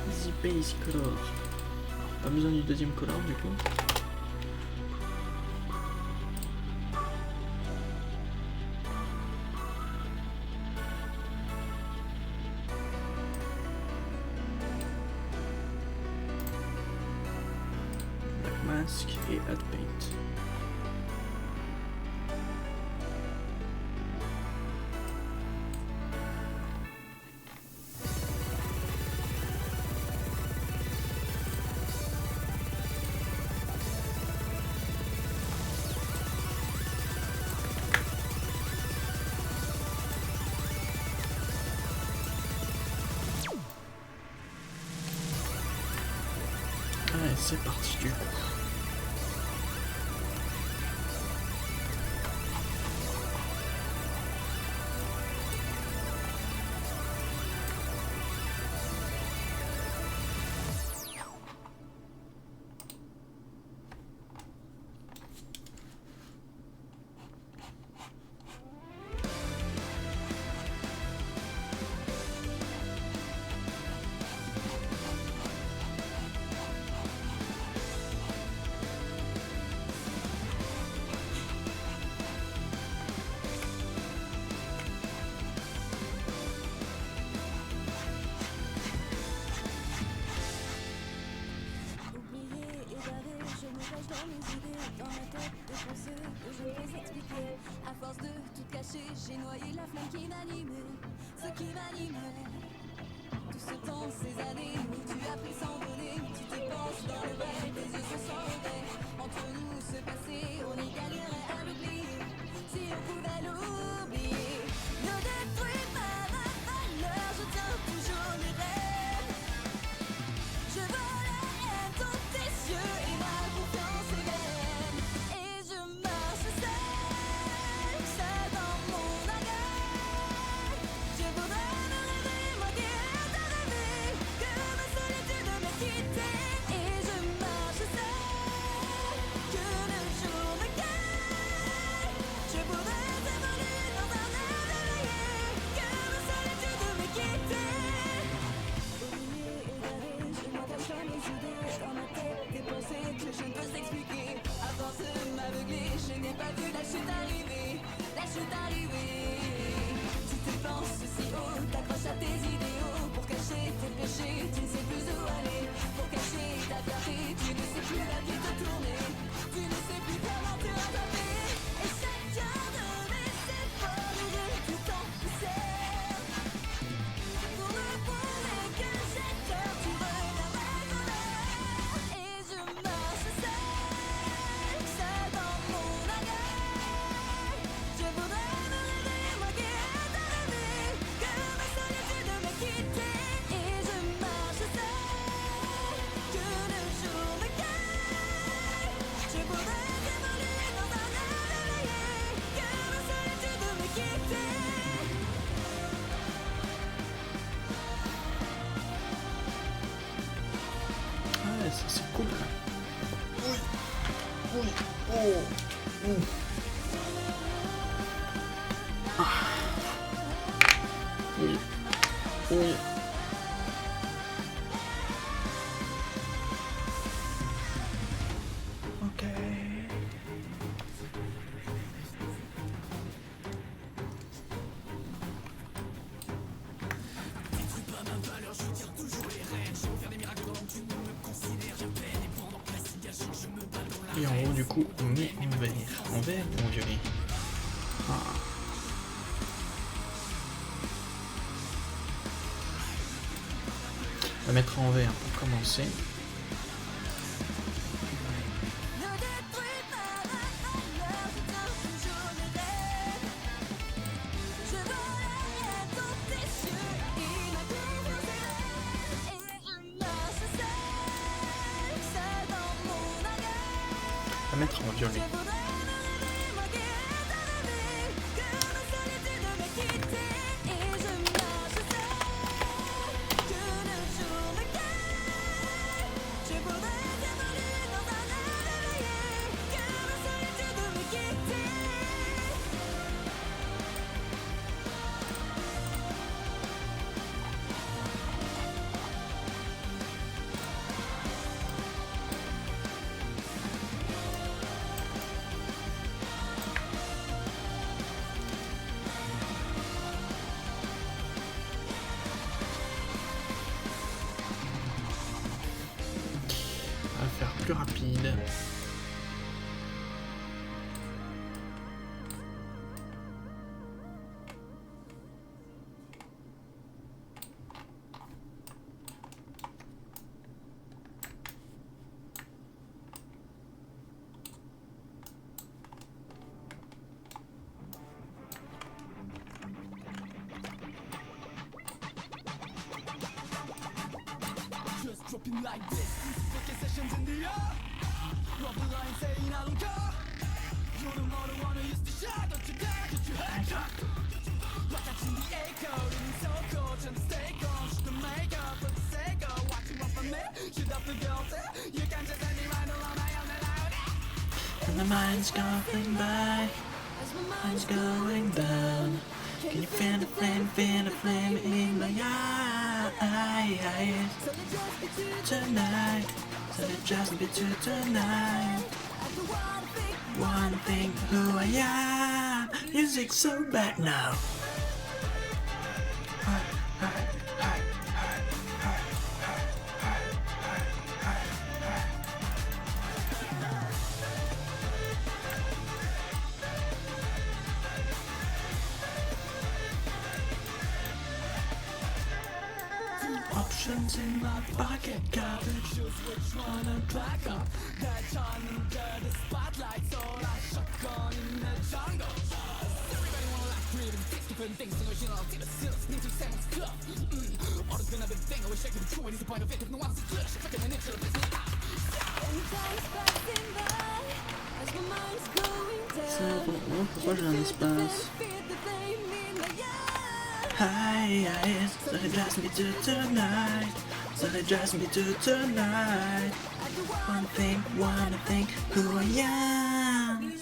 Easy base color. Pas besoin du deuxième color du coup. Mask et add paint. Allez, c'est parti du coup. J'ai noyé la flamme qui m'animait, ce qui m'animait. Tout ce temps, ces années où tu as pris sans donner, tu te penches dans le verre, tes yeux se sondaient. Entre nous, ce passé, on y gagnerait à l'oublier. Si on pouvait l'oublier, ne détruis pas ma valeur, je tiens toujours mes rêves. Je vois la haine dans tes yeux et ma confiance est vaine. Et je marche seule, seule dans mon arrêt. Je voudrais me réveiller, moi qui ai à rêver, que ma solitude m'ait quitté. Et je marche seule, que le jour me gagne. Je voudrais évoluer dans un air éveillé, que ma solitude m'ait quitté. Oublié, égaré, je m'attache à mes idées. Dans ma tête, des pensées que je ne peux s'expliquer. À force de m'aveugler, je n'ai pas vu la chute arriver. La chute arriver. Tu te penses si haut, t'accroches à tes idéaux. Pour cacher tes péchés, tu ne sais plus où aller. Pour cacher ta fierté, tu ne sais plus la vie te tourner. Tu ne sais plus comment te rattraper. Et chacun de mes efforts, j'ai tout en poussière. Pour me prouver que j'ai tort, tu reviens ma colère. Et je marche seule, seule dans mon arrêt. Je voudrais me réveiller, moi qui ai à rêver, que ma solitude m'ait quitté. Et je marche seule, que le jour me gagne. Je voudrais évoluer dans un air éveillé, que ma solitude m'ait quitté. Ah, ça c'est cool. Oui. Oui. Ok. Et en haut du coup on met en vert ou en violet. Ah. On va mettre en vert pour commencer. Ne détruis pas la valeur, je donne toujours mes rêves. Je volerai dans tes yeux, immaculée. Et je marche seul dans mon arrière. On va mettre en violet. Je voudrais me remoquer de la vie, que la solitude me quitte. Et je marche seul, que le jour me quitte. Je voudrais évoluer dans un air éveillé, que la solitude me quitte. On va faire plus rapide. Just dropping like this. Fucking sessions in the air. Drop the line saying I don't care. You're the one who used to shine. Don't you dare get your hands up. Like catching the echo. Living so cold. Trying to stay calm. Shoot the makeup for the sake of watching what for me. Shoot up the girls there. You can't just any mind alone. I am the loud. And the mind's going by, mind's going down. Can you feel the flame in my eyes? Tonight, so let just be two tonight. One thing, who I am. Music's so bad now. Options in my pocket, garbage. Choose which one to track up. That shine under the spotlight. So I shotgun in the jungle. Everybody wanna like creating different things. Original, still need to say what's up. All this been a big thing. I wish I could true. It is the point of it. If no one's clear, she's fucking an inch of business. And time's passing by, as my mind's going C'est down. bon, pourquoi j'ai un espace? Feel the flame in my eyes. Eyes, so let just be two tonight. So let just be two tonight. One thing, who I am.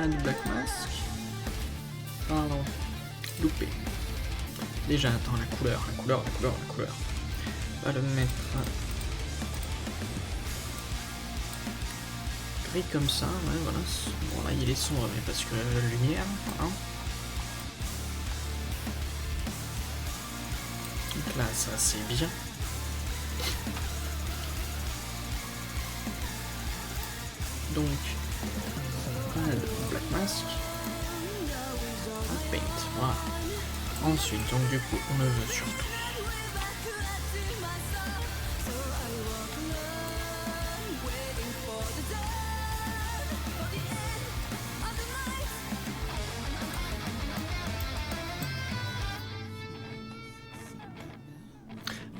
Ah, du Black Mask. Pardon. Loupé. Déjà, attends, la couleur. On va le mettre gris comme ça, ouais, voilà. Bon, là, il est sombre, mais parce que lumière, voilà. Donc là, ça, c'est bien. Donc, Black Mask, Paint, voilà. Ensuite, donc du coup, on le veut sur tout.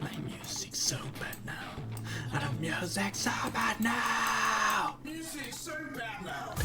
My music's so bad now. The music's so bad now. Music's so bad now.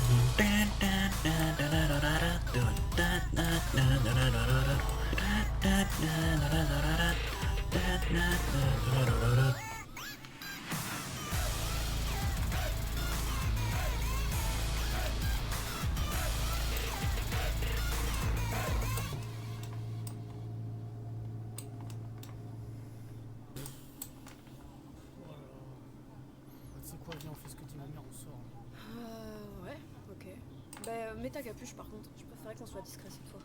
C'est quoi, viens, on fait ce que dit ma mère, on sort. Ouais, ok. Bah, mets ta capuche par contre. Je préférais qu'on soit discret cette fois.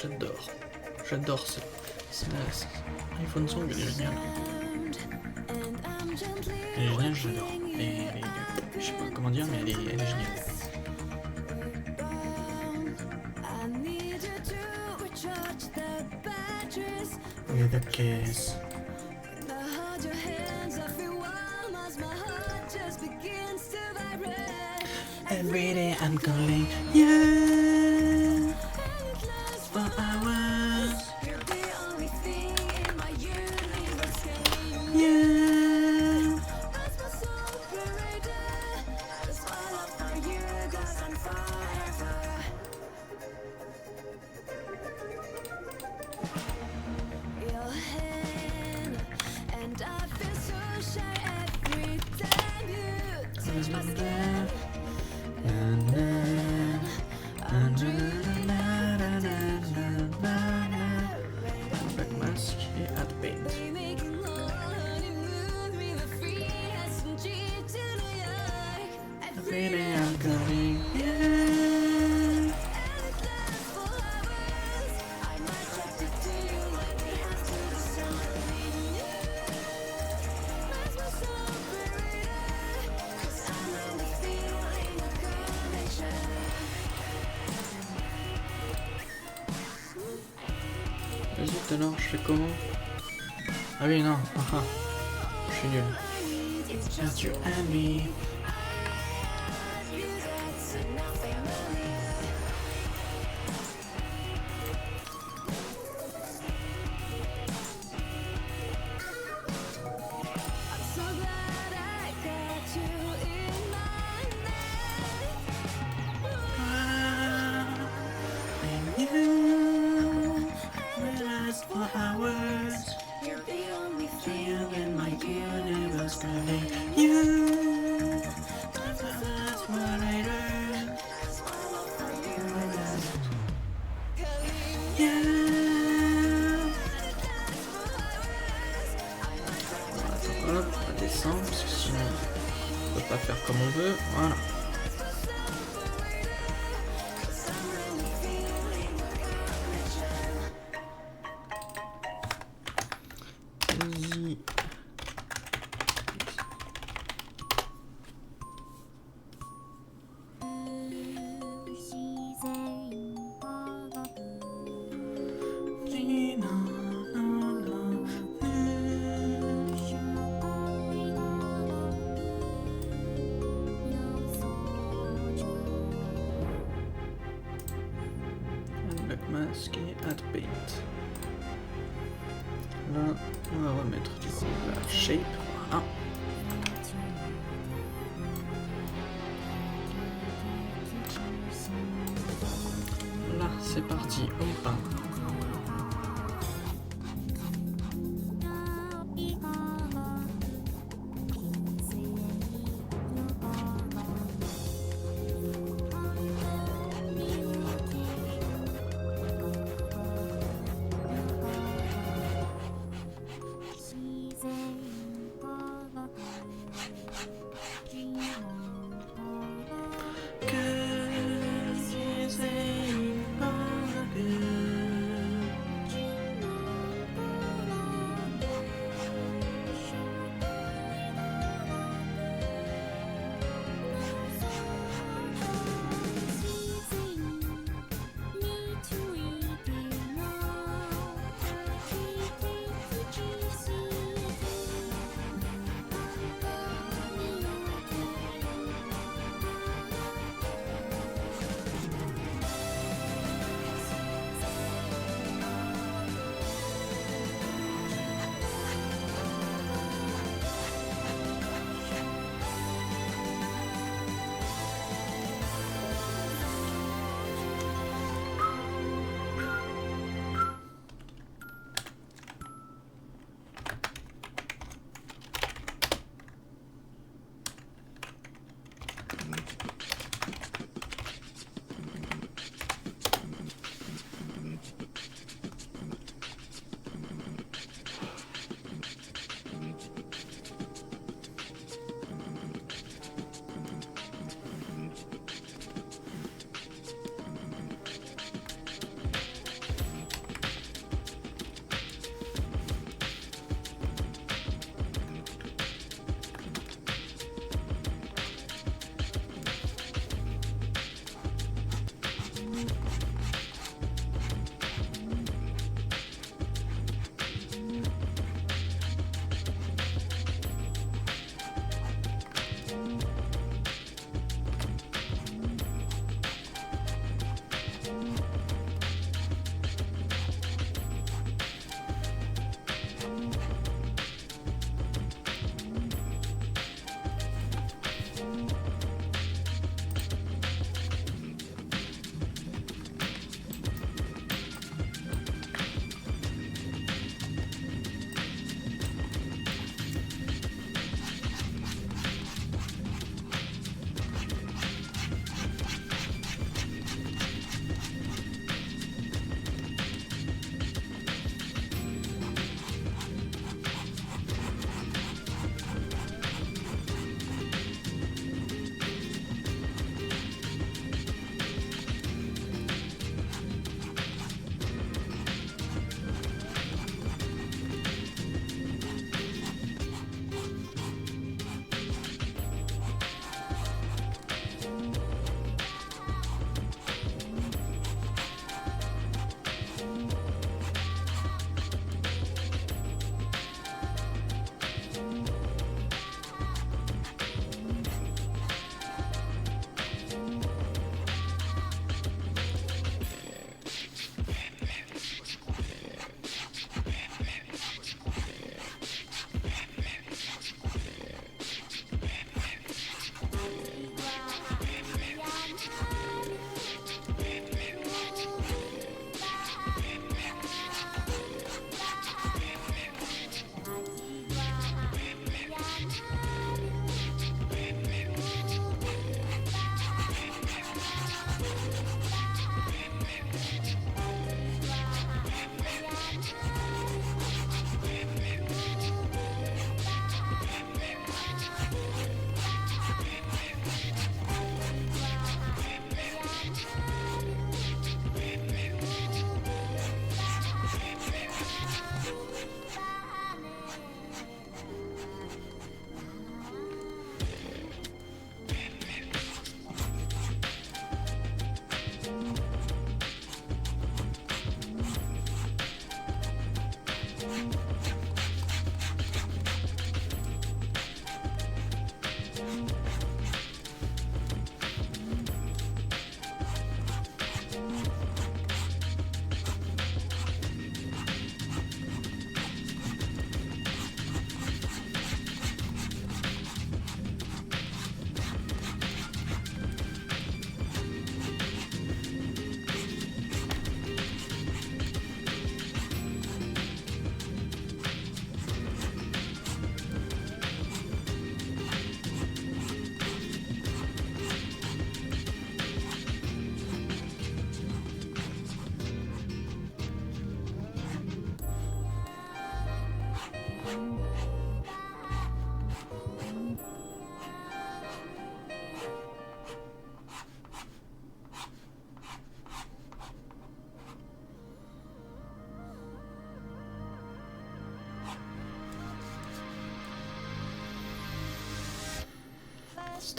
J'adore. J'adore ça. iPhone Song, elle est géniale. Elle est géniale, j'adore. Je sais pas comment dire, mais elle est géniale. With a kiss. Every day I'm calling you for hours. You. Black Mask et Hat Paint. Every day I'm calling you. Vas-y, tout à l'heure, je fais comment? Ah oui, non, je suis nul. Just you and me. And you will last for hours. You're the only thing in my universe, calling you. That's what I learned. You. Attends, hop, on va descendre parce que sinon on peut pas faire comme on veut. Voilà. Vas-y. Black Mask et Hat Paint. Là, on va remettre du coup la shape. Voilà. Là, c'est parti, on peint. Que c'est pas good.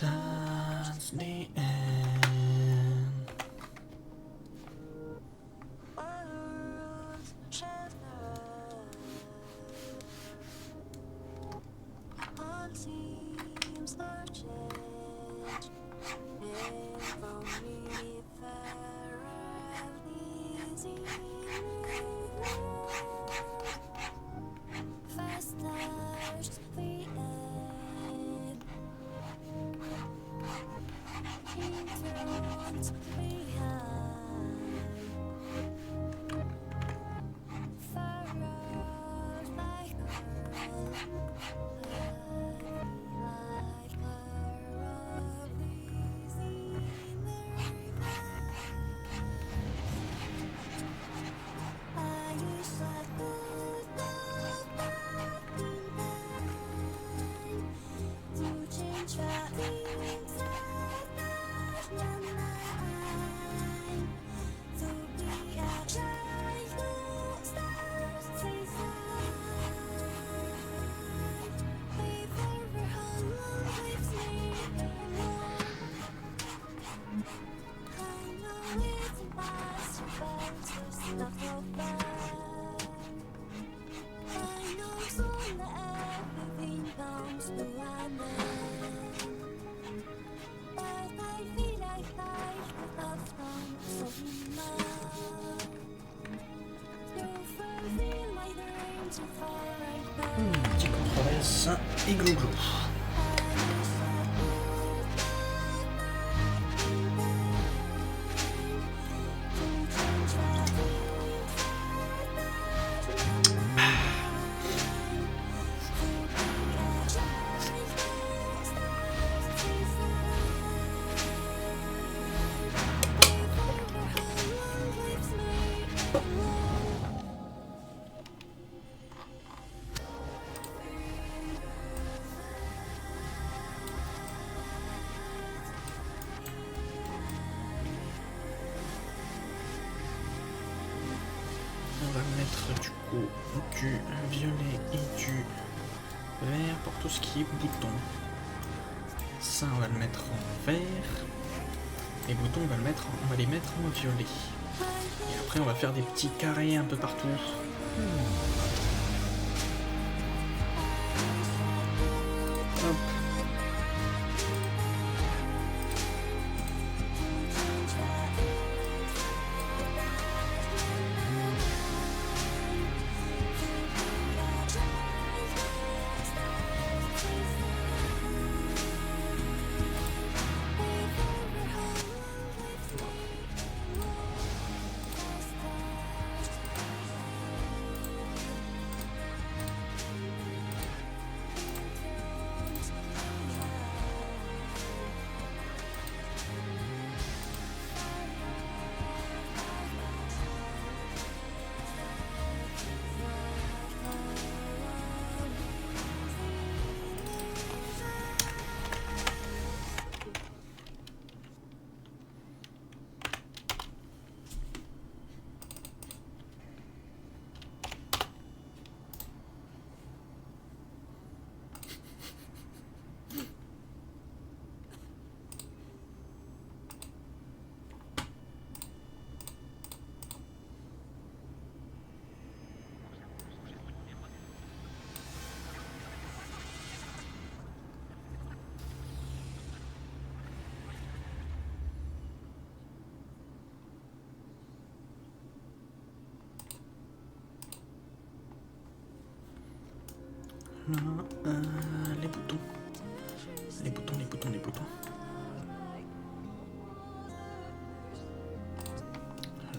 That's the end. Petit contrôle et glouglou. On va mettre du coup du violet et du vert pour tout ce qui est bouton. Ça on va le mettre en vert. Les boutons on va les mettre en violet. Et après on va faire des petits carrés un peu partout. Hop. Là, les boutons. Les boutons.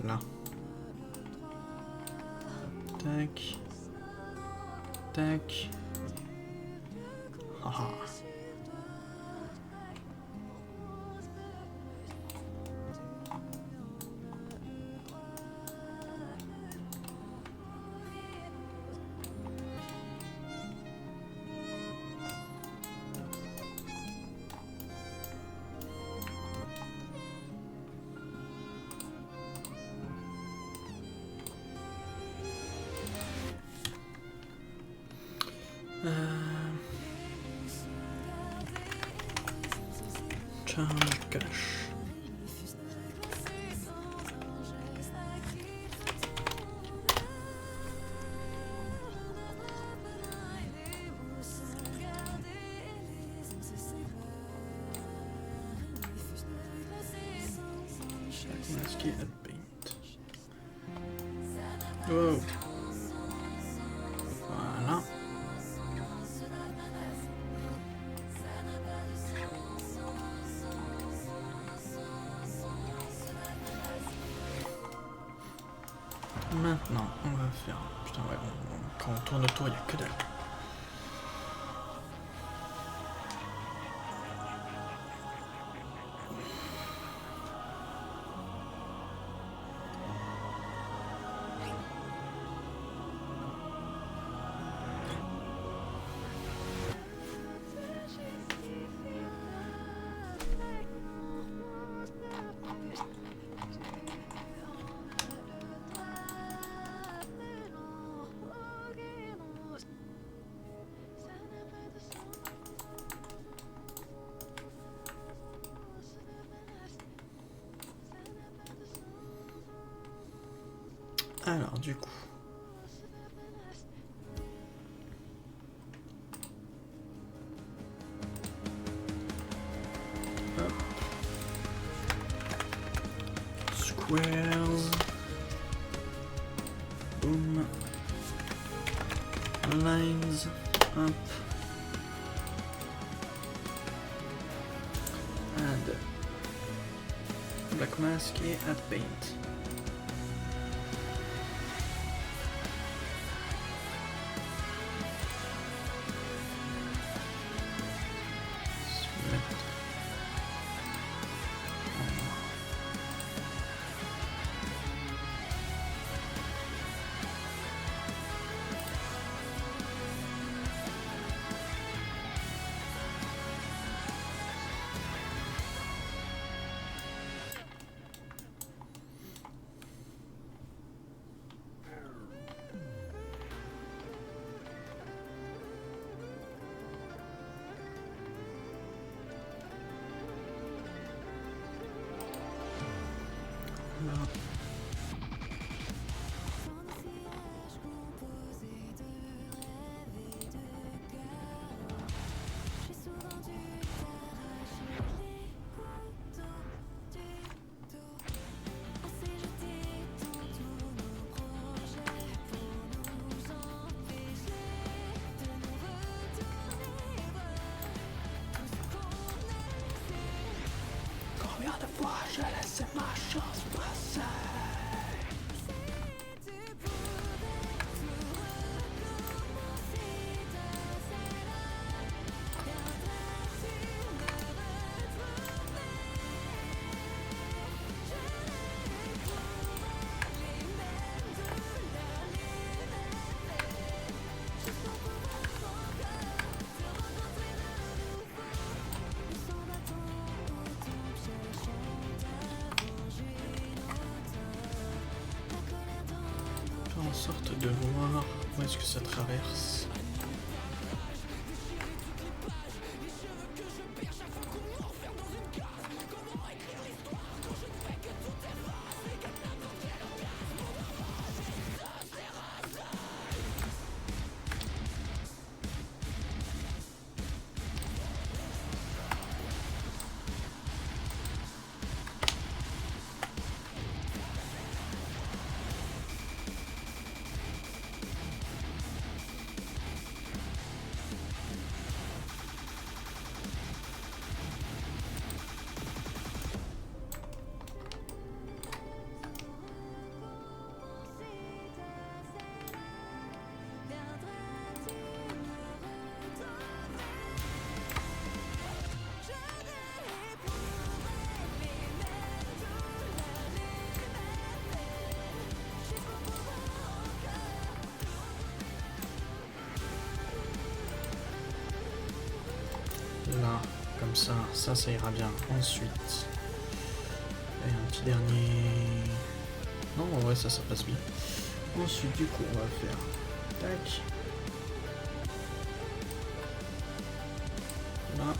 Là. Tac. Tac. Ah ah. Return cash. Masqué at paint. Wow. Voilà. Maintenant, on va faire... Putain, ouais, quand on tourne autour, il n'y a que dalle. Alors, du coup... Hop. Squares. Boom. Lines. Hop. Add. Black mask et add paint. Combien de fois je laisse ma chance passer? En sorte de voir où est-ce que ça traverse. Là, comme ça ira bien. Ensuite, et un petit dernier... Non, en vrai, ça passe bien. Ensuite, du coup, on va faire... Tac. Là.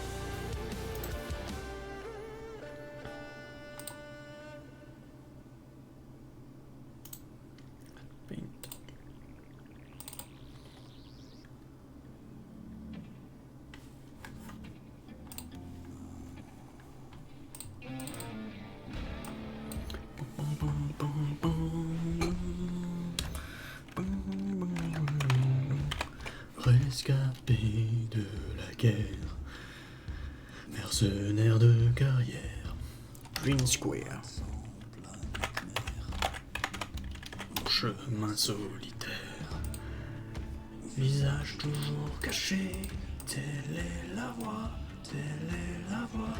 Rescapé de la guerre, mercenaire de carrière, Green Square. Chemin solitaire, visage toujours caché, telle est la voie, telle est la voie.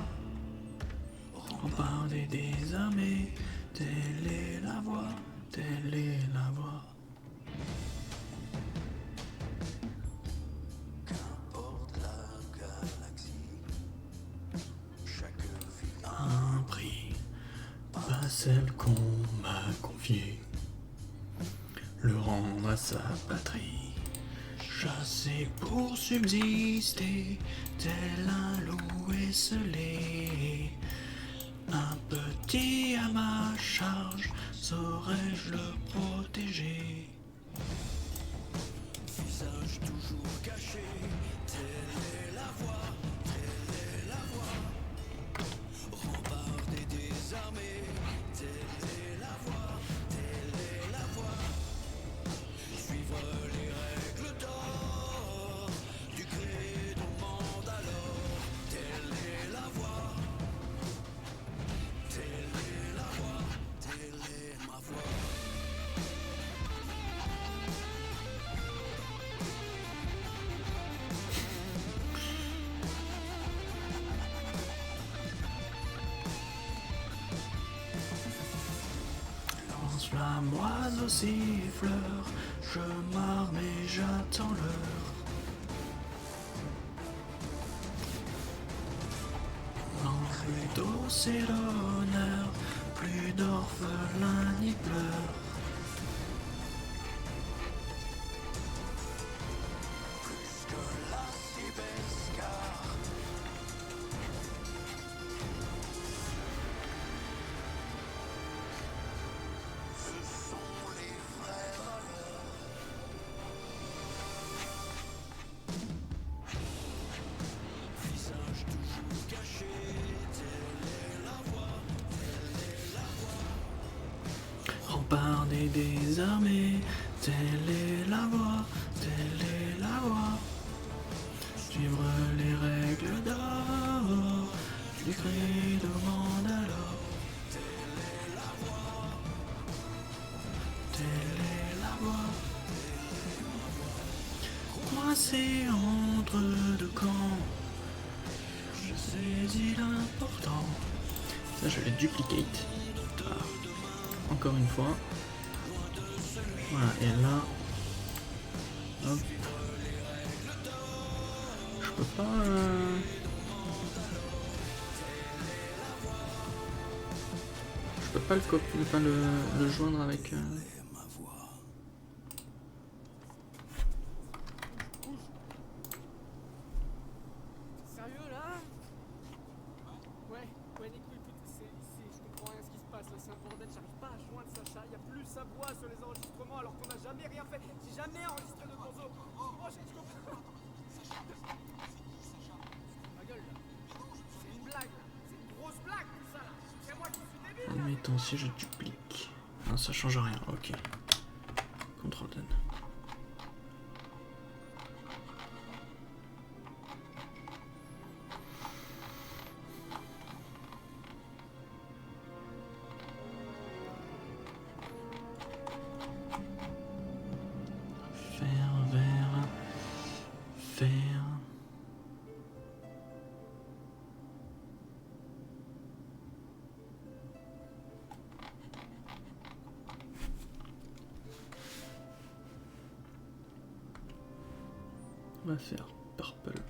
Rempart des désarmés, telle est la voie, telle est la voie. Un prix, pas celle qu'on m'a confiée, le rendre à sa patrie, chasser pour subsister, tel un loup esselé. Un petit à ma charge, saurais-je le protéger? Visage toujours caché, telle est la voie, telle est la voie. Rempart des désarmés, telle est la voie, telle est la voie. Suivre les règles d'or, du credo mandalore, telle est la voie. Telle est la voie, telle est ma voix. Lance-flamme, oiseau siffleur, je m'arme et j'attends l'heure. Non, plutôt c'est l'honneur, plus d'orphelins ni pleurs. Plus que la cibescar. Ce sont les vraies valeurs. Visage toujours caché, telle est la voie, telle est la voie. Rempart des désarmés, telle est la voie, telle est la voie. Suivre les règles d'or, du credo mandalore. Telle est la voie, telle est la voie. Coincé entre deux camps, je saisis l'important. Ça, je vais duplicate. Voilà. Encore une fois. Voilà, et là. Hop. Je peux pas. Je peux pas le copier, pas le joindre avec. Sérieux là? Ouais, Nico, écoute, je comprends rien ce qui se passe là, c'est un bordel, j'arrive pas à joindre Sacha, y a plus sa voix sur les enregistrements alors qu'on a jamais rien fait, j'ai jamais enregistré de Gonzo. Oh, je comprends. Ma gueule là. C'est une blague là, c'est une grosse blague tout ça là. C'est moi qui suis débile. Admettons si je duplique. Non, ça change rien, ok. Ctrl N. Faire. On va faire purple.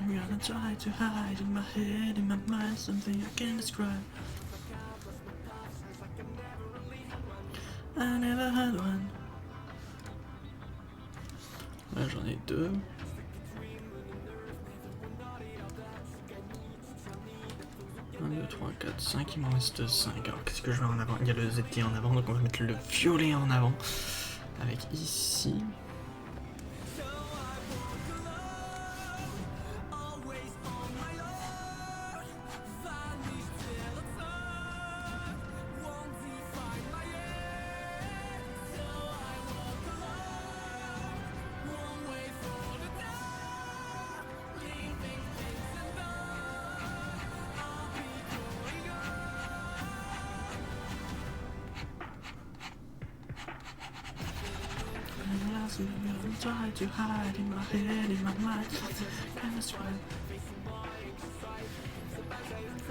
I'm gonna try to hide in my head, in my mind, something I can't describe. I never had one. Là j'en ai 2. 1, 2, 3, 4, 5, il m'en reste 5. Alors qu'est-ce que je vais en avant? Il y a le ZT en avant, donc on va mettre le violet en avant. Avec ici. I'm trying to hide in my head, in my mind, kind of sweat.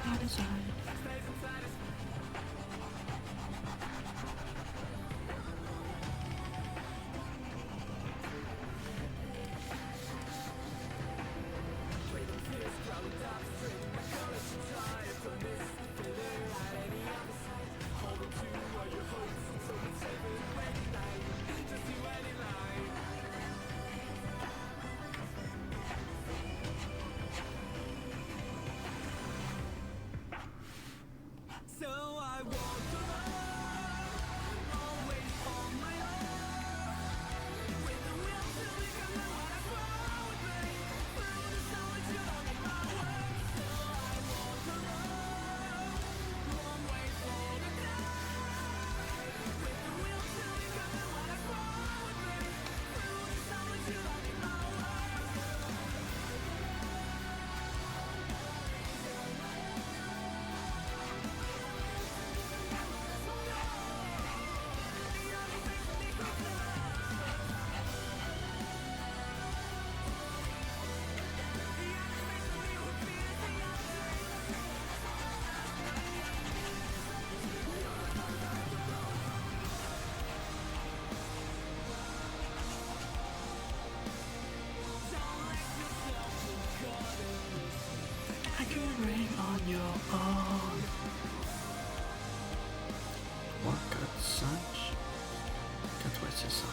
I decide. Ring on your own. 3, 4, 5. 4, ouais, c'est ça.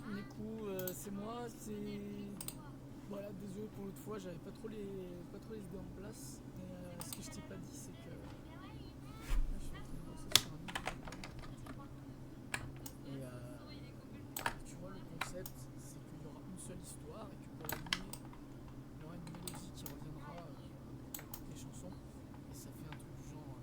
Du coup, c'est moi, c'est... Voilà, désolé pour l'autre fois, j'avais pas trop les idées en place. Mais ce que je t'ai pas dit, c'est que... Là, je suis en train de bosser sur un nouveau jeu. Et tu vois, le concept, c'est qu'il y aura une seule histoire et que pour la nuit, il y aura une mélodie qui reviendra des chansons. Et ça fait un truc du genre...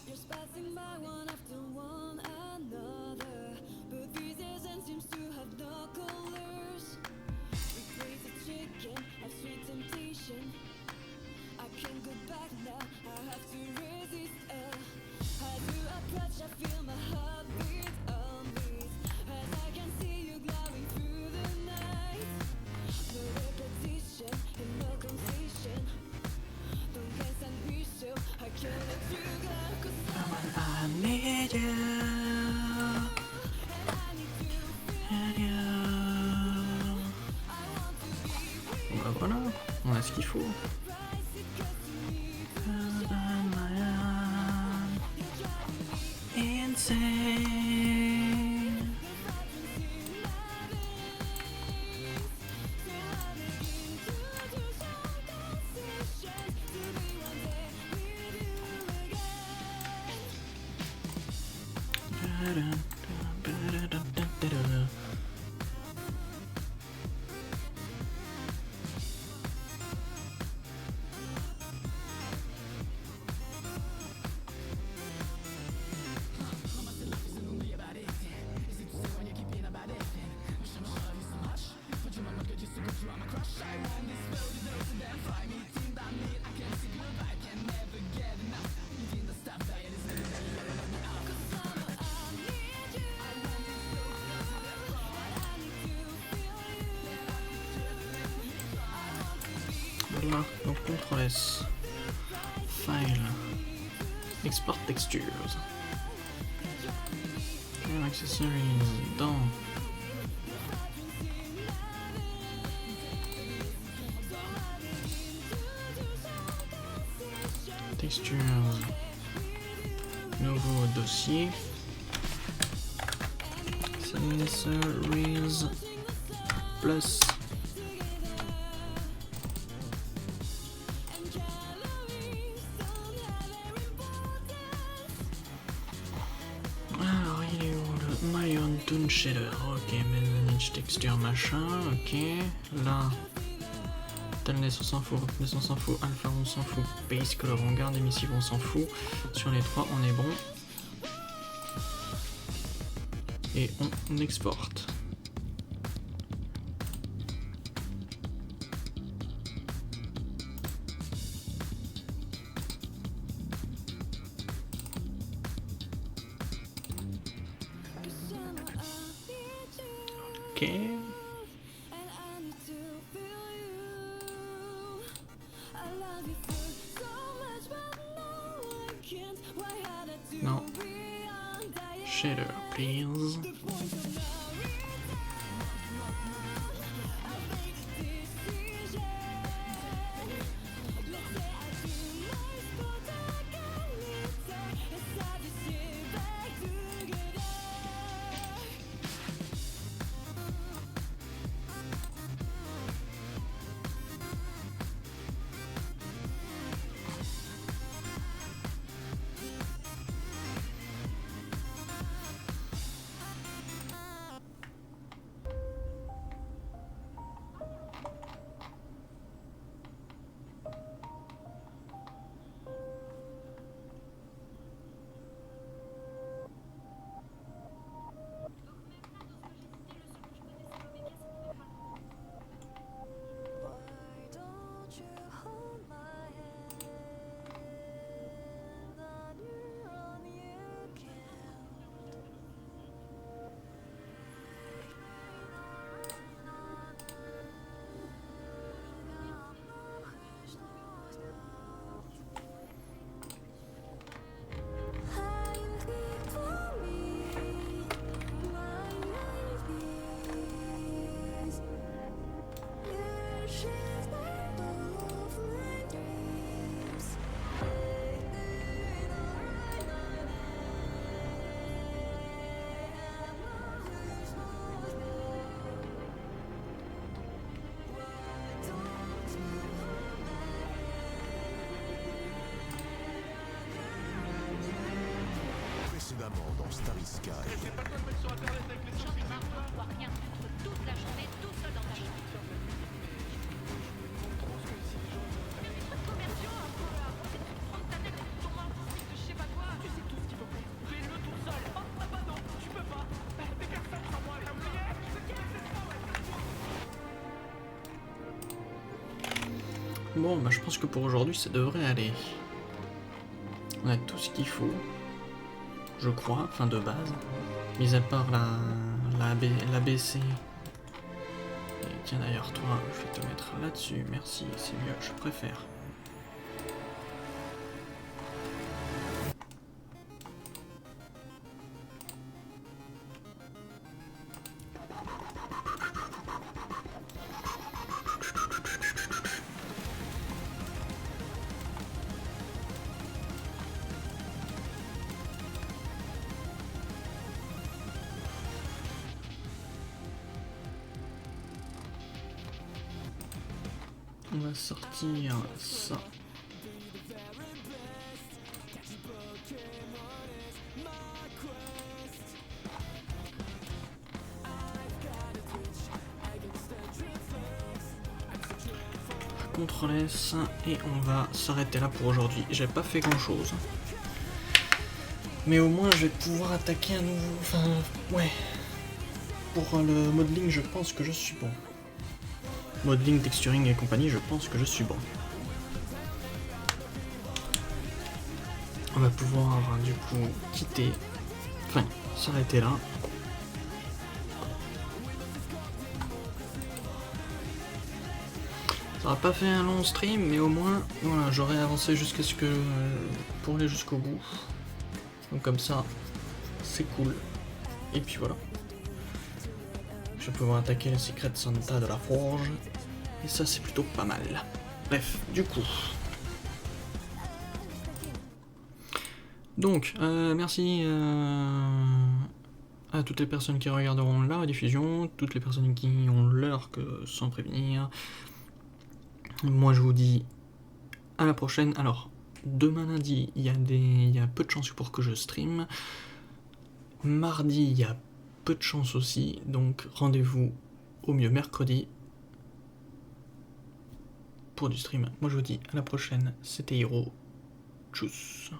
Years passing by one after one another, but these essence seems to have no colors. We crave the chicken of sweet temptation. I can't go back now, I have to resist. As you approach, I feel my heartbeat on beat. As I can see you glowing through the night. No repetition and no concession. Don't guess and be sure I can't let you go. 'Cause I need you. and I need you. And you. I want to be with Bon bah voilà, on a ce qu'il faut. you. Rise it gets to me. Insane. So I begin to do some concessions to be one day with Voilà, donc CTRL S, File, Export Textures, et Accessories, dans Textures, nouveau dossier, Accessories, plus Toon Shader, ok, Manage Texture machin, ok, là, Timeless on s'en fout, Roughness on s'en fout, Alpha on s'en fout, Base Color on garde, Emissive on s'en fout, sur les trois on est bon, et on exporte. Ok. Non. Shader, please. Dans Starry Sky. On voit rien foutre toute la journée tout seul dans ta chambre. Bon, bah je pense que pour aujourd'hui ça devrait aller. On a tout ce qu'il faut. Je crois, enfin de base, mis à part l'ABC. Et tiens d'ailleurs toi, je vais te mettre là-dessus, merci, c'est mieux, je préfère. On va sortir ça. CTRL S et on va s'arrêter là pour aujourd'hui. J'ai pas fait grand chose. Mais au moins je vais pouvoir attaquer à nouveau. Enfin, ouais. Pour le modeling, je pense que je suis bon. Modeling, texturing et compagnie, je pense que je suis bon. On va pouvoir du coup quitter. Enfin, s'arrêter là. Ça n'a pas fait un long stream, mais au moins, voilà, j'aurais avancé jusqu'à ce que pour aller jusqu'au bout. Donc comme ça, c'est cool. Et puis voilà. Je vais pouvoir attaquer le Secret Santa de la Forge. Et ça, c'est plutôt pas mal. Bref, du coup. Donc, merci à toutes les personnes qui regarderont la rediffusion, toutes les personnes qui ont l'heure que sans prévenir. Moi, je vous dis à la prochaine. Alors, demain lundi, il y a peu de chances pour que je stream. Mardi, il y a peu de chance aussi, donc rendez-vous au mieux mercredi pour du stream. Moi je vous dis à la prochaine, c'était Hiro, tchuss.